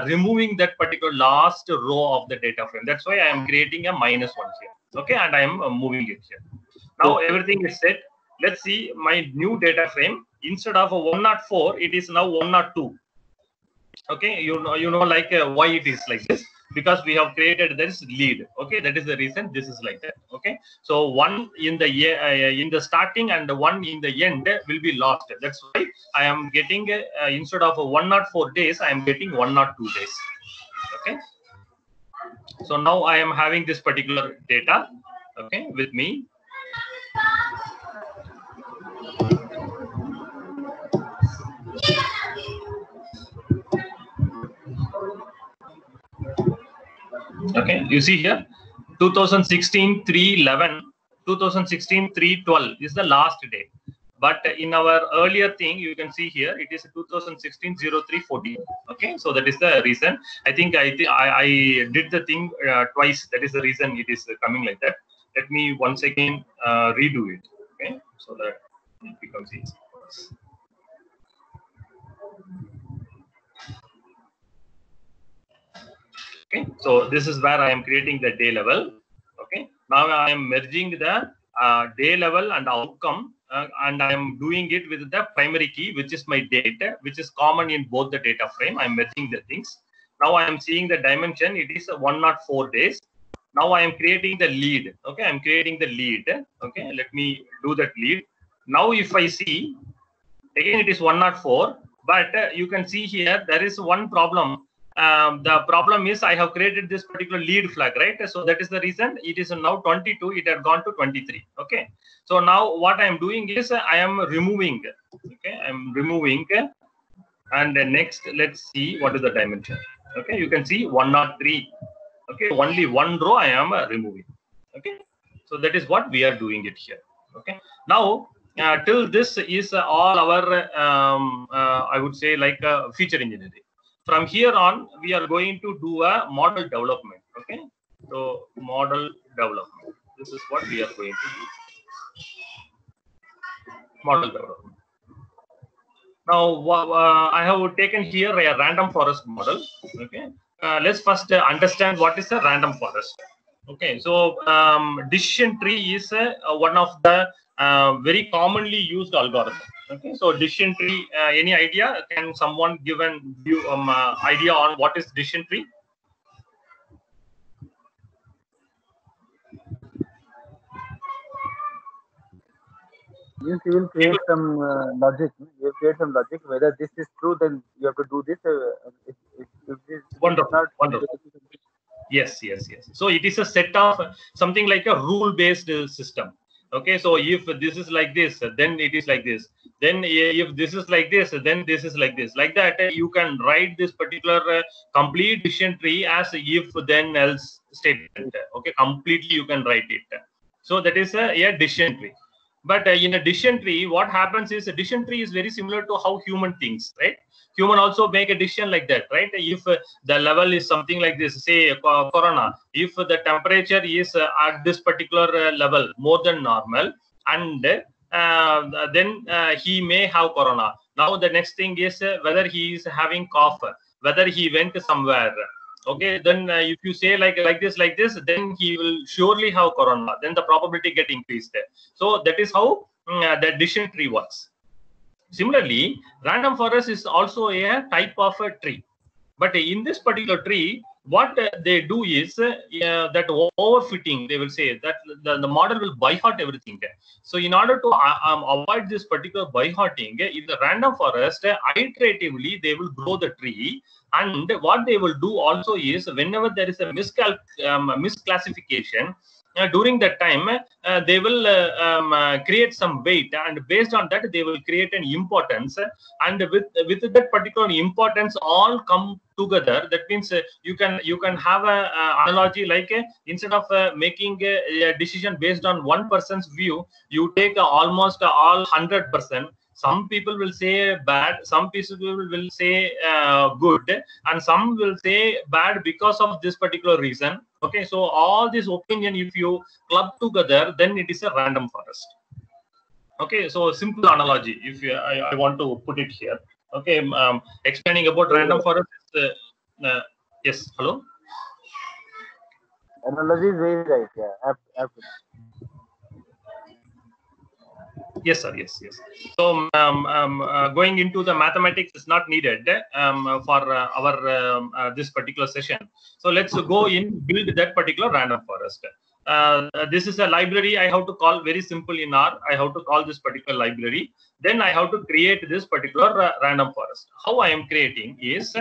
removing that particular last row of the data frame. That's why I am creating a -1 here. Okay, and I am moving it here. Now everything is set. Let's see my new data frame. Instead of 104, it is now 102. Okay, you know like why it is like this, because we have created this lead. Okay, that is the reason this is like that. Okay, so one in the starting and the one in the end will be lost. That's why I am getting instead of 104 days, I am getting 102 days. Okay, so now I am having this particular data, okay, with me. Okay, you see here 2016 3/11, 2016 3/12 is the last day, but in our earlier thing you can see here it is 2016 03/14. Okay, so that is the reason. I think I did the thing twice. That is the reason it is coming like that. Let me once again redo it. Okay, so that it becomes easy. Okay, so this is where I am creating the day level. Okay, now I am merging the day level and outcome, and I am doing it with the primary key, which is my date, which is common in both the data frame. I am merging the things. Now I am seeing the dimension. It is 104 days. Now I am creating the lead. Okay, I am creating the lead. Okay, let me do that lead. Now if I see, again it is 104, but you can see here there is one problem. The problem is I have created this particular lead flag, right? So that is the reason it is now 22. It had gone to 23. Okay. So now what I am doing is I am removing. Okay, I am removing, and then next let's see what is the dimension. Okay, you can see 103. Okay, only one row I am removing. Okay, so that is what we are doing it here. Okay, now till this is all our I would say like feature engineering. From here on, we are going to do a model development. Okay, so model development. This is what we are going to do. Model development. Now, I have taken here a random forest model. Okay, let's first understand what is a random forest. Okay, so decision tree is one of the very commonly used algorithm. Okay, so decision tree. Any idea? Can someone give an idea on what is decision tree? You will create some logic. You will create some logic. Whether this is true, then you have to do this. If this Wonderful. Not, Wonderful. Yes. So it is a set of something like a rule-based system. Okay, so if this is like this, then it is like this. Then if this is like this, then this is like this. Like that, you can write this particular complete decision tree as if then else statement. Okay, completely you can write it. So that is a decision tree. But in a decision tree, what happens is a decision tree is very similar to how human thinks, right? Human also make a decision like that, right? If the level is something like this, say corona, if the temperature is at this particular level more than normal, and then he may have corona. Now the next thing is whether he is having cough, whether he went somewhere. Okay, then if you say like this, then he will surely have corona. Then the probability get increased. So that is how the decision tree works. Similarly, random forest is also a type of a tree. But in this particular tree, what they do is that overfitting, they will say that the model will by heart everything. So in order to avoid this particular by hearting, in the random forest, iteratively, they will grow the tree. And what they will do also is whenever there is a misclassification, during that time they will create some weight, and based on that they will create an importance, and with that particular importance all come together. That means you can have a analogy like instead of making a decision based on one person's view, you take almost all 100%. Some people will say bad, some people will say good, and some will say bad because of this particular reason. Okay, so all this opinion, if you club together, then it is a random forest. Okay, so simple analogy, if I want to put it here. Okay, explaining about random forest is, yes, hello? Analogy is very right, yeah, absolutely. Yes, sir. Yes. So going into the mathematics is not needed for our this particular session. So let's go in, build that particular random forest. This is a library I have to call, very simple in R. I have to call this particular library. Then I have to create this particular random forest. How I am creating is,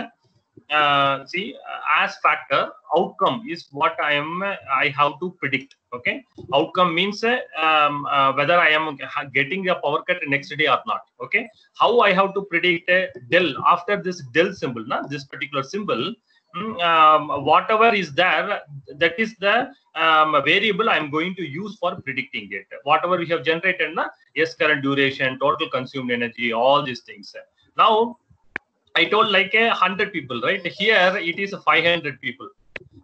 see, as factor, outcome is what I have to predict. Okay, outcome means whether I am getting a power cut next day or not. Okay, how I have to predict del, after this del symbol, this particular symbol, whatever is there, that is the variable I am going to use for predicting it. Whatever we have generated, yes, current duration, total consumed energy, all these things. Now I told like 100 people, right? Here it is 500 people.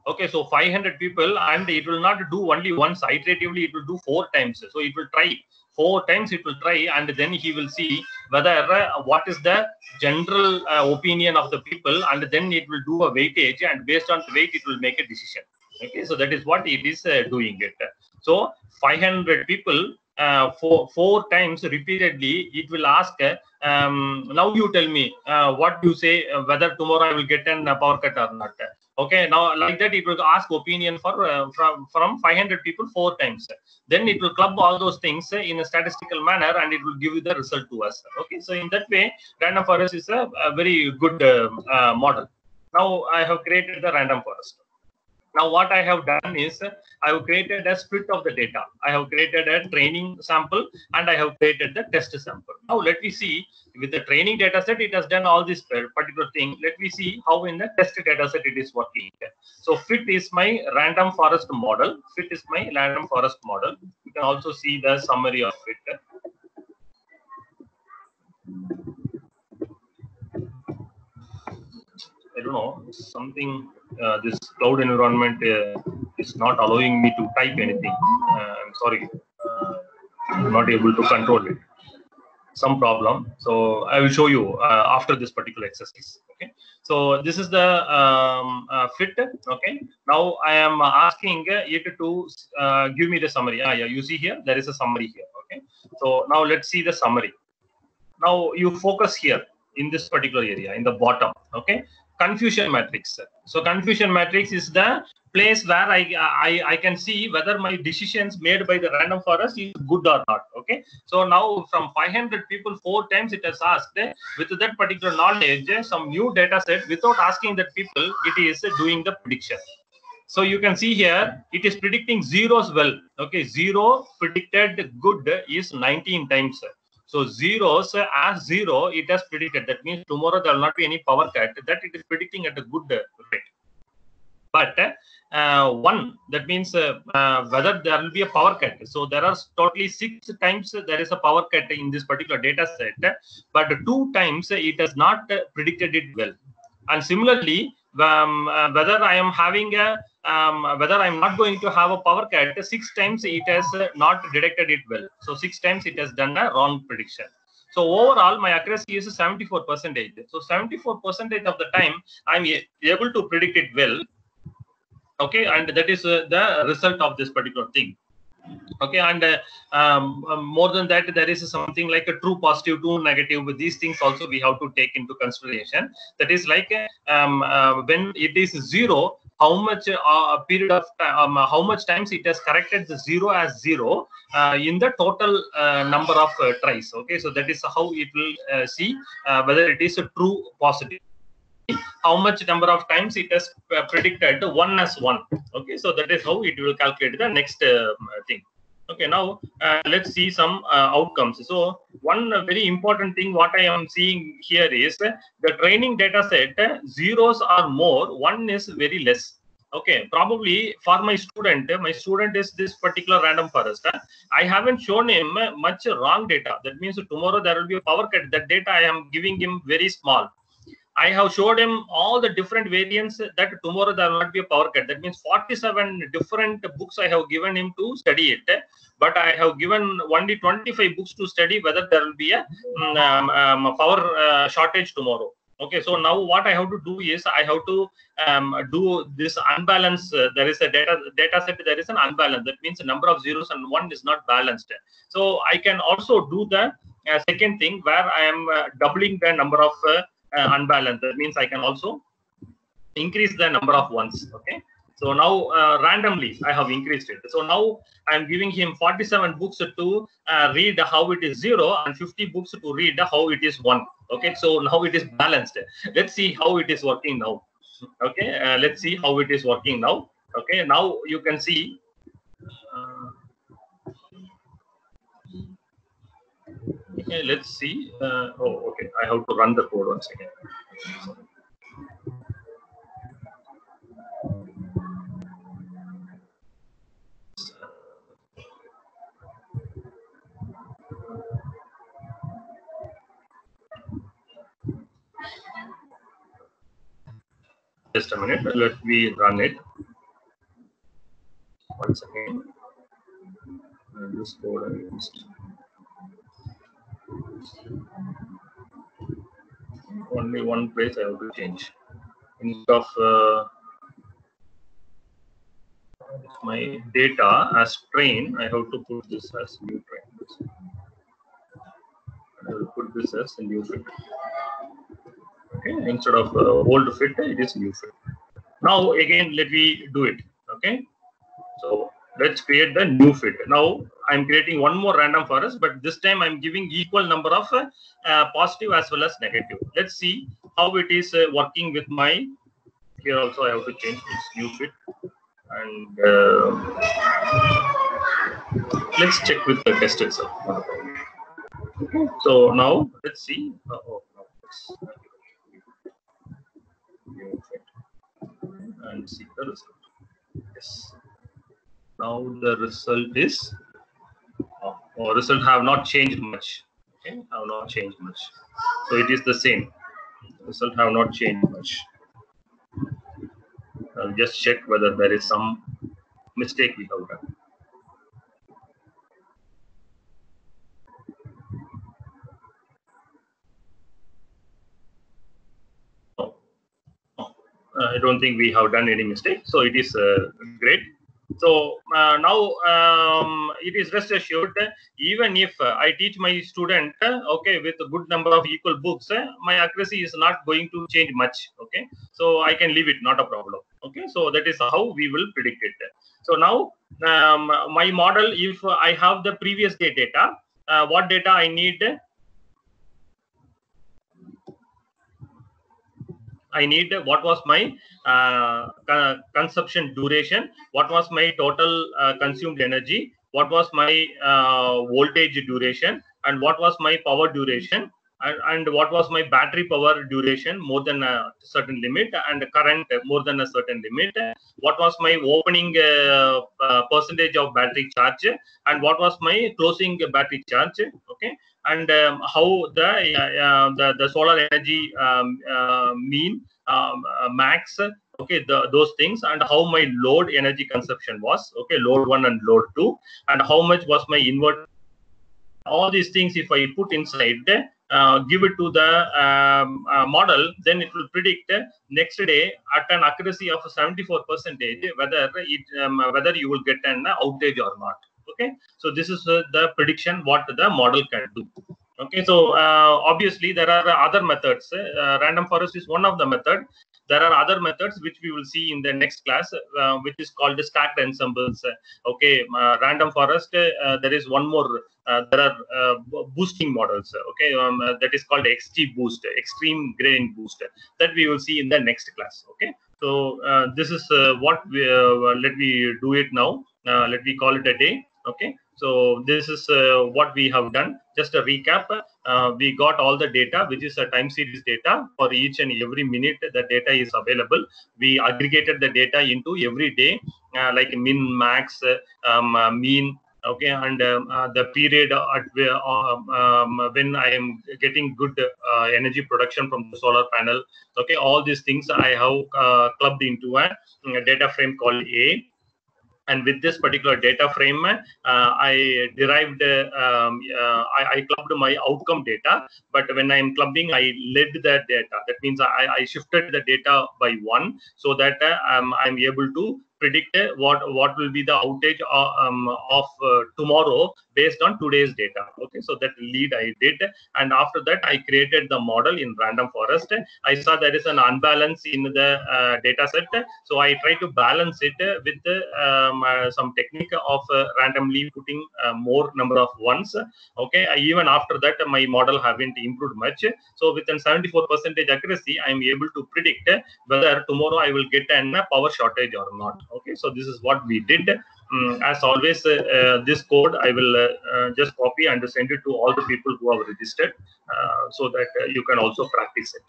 Okay, so 500 people, and it will not do only once. Iteratively, it will do 4 times. So it will try 4 times. It will try, and then he will see whether what is the general opinion of the people, and then it will do a weightage, and based on the weight, it will make a decision. Okay, so that is what it is doing it. So 500 people. Four times repeatedly, it will ask, now you tell me what you say, whether tomorrow I will get a power cut or not. Okay, now like that, it will ask opinion for from 500 people 4 times. Then it will club all those things in a statistical manner, and it will give you the result to us. Okay, so in that way, random forest is a very good model. Now I have created the random forest. Now what I have done is I have created a split of the data. I have created a training sample, and I have created the test sample. Now let me see, with the training data set, it has done all this particular thing. Let me see how in the test data set it is working. So fit is my random forest model. Fit is my random forest model. You can also see the summary of it. I don't know, something, this cloud environment is not allowing me to type anything. I'm sorry, I'm not able to control it. Some problem. So I will show you after this particular exercise. Okay. So this is the fit. Okay. Now I am asking it to give me the summary. Yeah, you see here, there is a summary here. Okay. So now let's see the summary. Now you focus here in this particular area in the bottom. Okay. Confusion matrix. So confusion matrix is the place where I can see whether my decisions made by the random forest is good or not. Okay, so now from 500 people 4 times it has asked, with that particular knowledge, some new data set, without asking that people, it is doing the prediction. So you can see here it is predicting zeros well. Okay, 0 predicted good is 19 times. So zeros, as 0, it has predicted. That means tomorrow there will not be any power cut. That it is predicting at a good rate. But 1, that means whether there will be a power cut. So there are totally 6 times there is a power cut in this particular data set. But 2 times it has not predicted it well. And similarly, whether I am having a whether I'm not going to have a power cut, 6 times it has not detected it well. So 6 times it has done a wrong prediction. So overall, my accuracy is 74%. So 74% of the time I'm able to predict it well. Okay, and that is the result of this particular thing. Okay, and more than that, there is something like a true positive, true negative. With these things also we have to take into consideration. That is like when it is 0, how much period of time, how much times it has corrected the 0 as 0 in the total number of tries. Okay, so that is how it will see whether it is a true positive. how much number of times it has predicted 1 as 1. Okay, so that is how it will calculate the next thing. Okay, now let's see some outcomes. So one very important thing what I am seeing here is the training data set, zeros are more, 1 is very less. Okay, probably for my student is this particular random forest. I haven't shown him much wrong data. That means tomorrow there will be a power cut. That data I am giving him very small. I have showed him all the different variants that tomorrow there will not be a power cut. That means 47 different books I have given him to study it. But I have given only 25 books to study whether there will be a power shortage tomorrow. Okay, so now what I have to do is I have to do this unbalance. There is a data set. There is an unbalance. That means the number of zeros and 1 is not balanced. So I can also do the second thing where I am doubling the number of unbalance. That means I can also increase the number of ones. Okay, so now randomly I have increased it. So now I am giving him 47 books to read how it is 0 and 50 books to read how it is 1. Okay, so now it is balanced. Let's see how it is working now. Okay, let's see how it is working now. Okay, now you can see okay, let's see. Oh, okay, I have to run the code once again. Just a minute, let me run it once again. This code I used. Only one place I have to change. Instead of my data as train, I have to put this as new train. I will put this as a new fit. Okay, instead of old fit, it is new fit. Now again, let me do it. Okay, so let's create the new fit. Now I'm creating one more random forest, but this time I'm giving equal number of positive as well as negative. Let's see how it is working with my. Here also I have to change this new fit, and let's check with the test itself. Okay, so now let's see. And see the result. Yes. Now the result is result have not changed much. Okay, have not changed much. So it is the same. Result have not changed much. I'll just check whether there is some mistake we have done. I don't think we have done any mistake. So it is great. So now it is rest assured, even if I teach my student, okay, with a good number of equal books, my accuracy is not going to change much. Okay, so I can leave it, not a problem. Okay, so that is how we will predict it. So now my model, if I have the previous day data, what data I need? I need what was my consumption duration, what was my total consumed energy, what was my voltage duration, and what was my power duration, and what was my battery power duration more than a certain limit, and current more than a certain limit, what was my opening percentage of battery charge, and what was my closing battery charge. Okay, and how the solar energy mean max, okay, those things, and how my load energy consumption was, okay, load 1 and load 2, and how much was my inverter. All these things if I put inside, give it to the model, then it will predict next day at an accuracy of 74% whether you will get an outage or not. Okay, so this is the prediction what the model can do. Okay, so obviously there are other methods. Random forest is one of the method. There are other methods which we will see in the next class, which is called the stacked ensembles. Okay, random forest. There is one more. There are boosting models. Okay, that is called XG boost, extreme gradient boost. That we will see in the next class. Okay, so this is what we let me do it now. Let me call it a day. Okay. So this is what we have done. Just a recap. We got all the data, which is a time series data for each and every minute the data is available. We aggregated the data into every day, like min, max, mean. Okay, and the period at when I am getting good energy production from the solar panel. Okay, all these things I have clubbed into a data frame called A. And with this particular data frame, I derived, I clubbed my outcome data. But when I'm clubbing, I led the data. That means I shifted the data by one, so that I'm able to predict what will be the outage of tomorrow based on today's data. Okay, so that lead I did, and after that I created the model in random forest. I saw there is an unbalance in the data set, so I try to balance it with some technique of randomly putting more number of ones. Okay, even after that my model haven't improved much. So within 74% accuracy, I am able to predict whether tomorrow I will get a power shortage or not. Okay, so this is what we did. As always, this code I will just copy and send it to all the people who have registered, so that you can also practice it.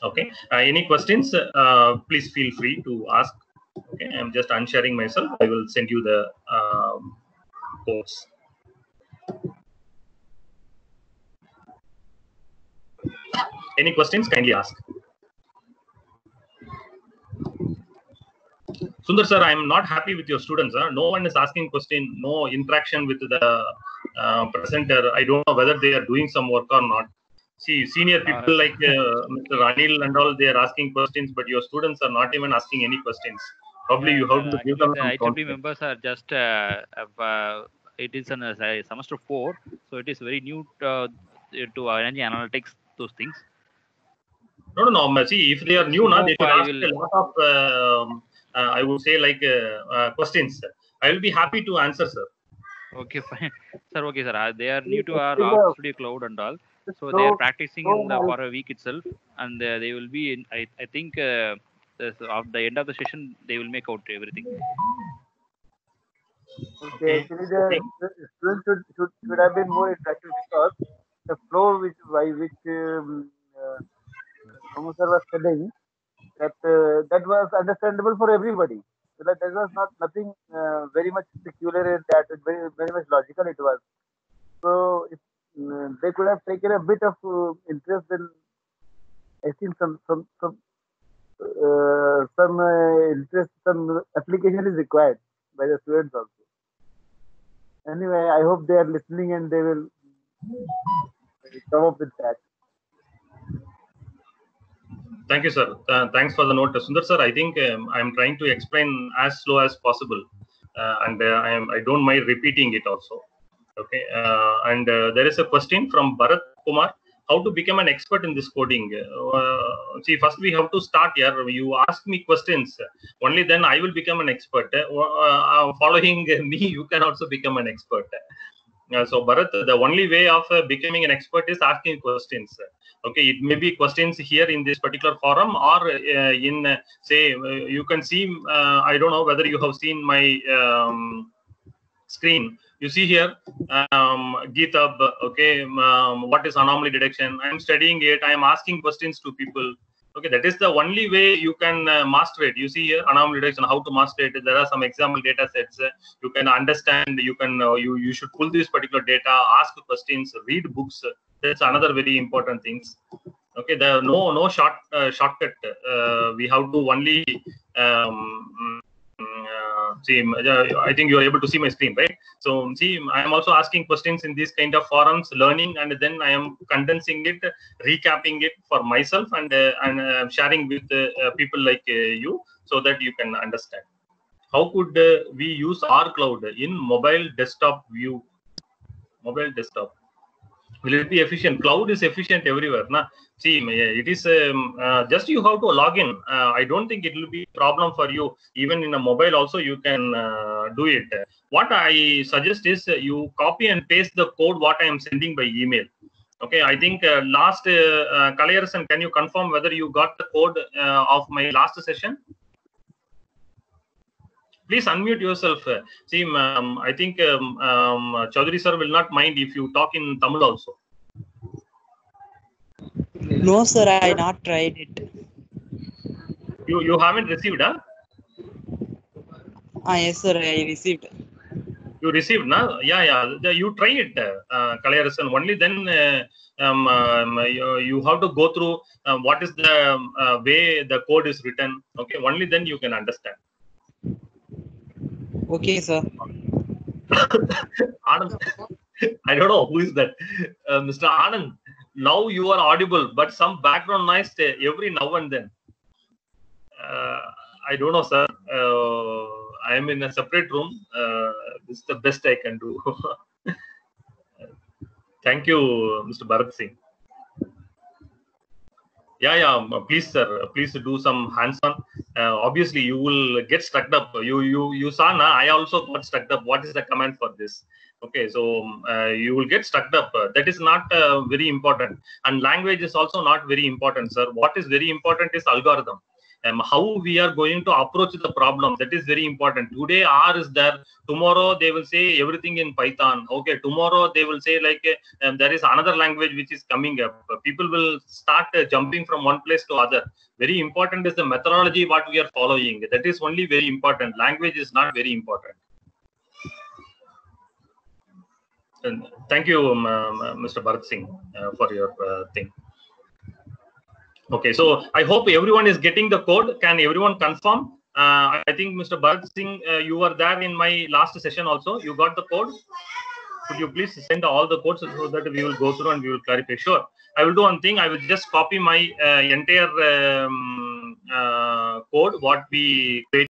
Okay, any questions? Please feel free to ask. Okay, I'm just unsharing myself. I will send you the codes. Any questions? Kindly ask. Sundar sir, I am not happy with your students. No one is asking question. No interaction with the presenter. I don't know whether they are doing some work or not. See, senior people like Mr. Anil and all, they are asking questions, but your students are not even asking any questions. Probably you have to give them the some IEEE members are just it is an semester 4, so it is very new to energy analytics, those things. No. See, if they are new, now they should ask a lot of, I would say, like questions. I will be happy to answer, sir. Okay, fine, sir. Okay, sir. They are new to our RStudio Cloud and all, so they are practicing for a week itself, and they will be in. I think at the end of the session they will make out everything. Okay, actually the students should have been more interactive, because the flow by which Momo sir was studying, that was understandable for everybody. So that there was nothing very much peculiar in that. Very much logical it was. So if they could have taken a bit of interest in, I think some interest, some application is required by the students also. Anyway, I hope they are listening and they will come up with that. Thank you, sir. Thanks for the note, Sundar sir. I think I'm trying to explain as slow as possible, and I don't mind repeating it also. Okay, and there is a question from Bharat Kumar. How to become an expert in this coding? See, first we have to start here. You ask me questions, only then I will become an expert. Following me, you can also become an expert. So Bharat, the only way of becoming an expert is asking questions. Okay, it may be questions here in this particular forum, or in say you can see. I don't know whether you have seen my screen. You see here, GitHub. Okay, what is anomaly detection? I'm studying it. I'm asking questions to people. Okay, that is the only way you can master it. You see here, anomaly detection, how to master it. There are some example data sets. You can understand. You can you should pull this particular data, ask questions, read books. That's another very important things. Okay, there are no shortcut. We have to only see. I think you are able to see my screen, right? So see, I am also asking questions in these kind of forums, learning, and then I am condensing it, recapping it for myself, and sharing with people like you, so that you can understand. How could we use R Cloud in mobile desktop view? Mobile desktop. Will it be efficient? Cloud is efficient everywhere. Na? See, it is just you have to log in. I don't think it will be a problem for you. Even in a mobile also, you can do it. What I suggest is you copy and paste the code what I am sending by email. Okay, I think last Kalayasan, can you confirm whether you got the code of my last session? Please unmute yourself. See, I think Chaudhary sir will not mind if you talk in Tamil also. No, sir, I not tried it. You haven't received, huh? Yes, sir, I received. You received, na? Yeah. You try it, Kalayarasan. Only then you have to go through what is the way the code is written. Okay, only then you can understand. Okay, sir. Anand, I don't know who is that. Mr. Anand, now you are audible, but some background noise every now and then. I don't know, sir. I am in a separate room. This is the best I can do. Thank you, Mr. Bharat Singh. Yeah. Please, sir. Please do some hands-on. Obviously, you will get stuck up. You saw, na? I also got stuck up. What is the command for this? Okay, so you will get stuck up. That is not very important. And language is also not very important, sir. What is very important is algorithm. How we are going to approach the problem, that is very important. Today R is there, tomorrow they will say everything in Python. Okay, tomorrow they will say like there is another language which is coming up. People will start jumping from one place to other. Very important is the methodology what we are following. That is only very important. Language is not very important. And thank you, Mr. Bharat Singh, for your thing. Okay, so I hope everyone is getting the code. Can everyone confirm? I think Mr. Bharat Singh, you were there in my last session also. You got the code? Could you please send all the codes so that we will go through and we will clarify? Sure. I will do one thing. I will just copy my entire code, what we created.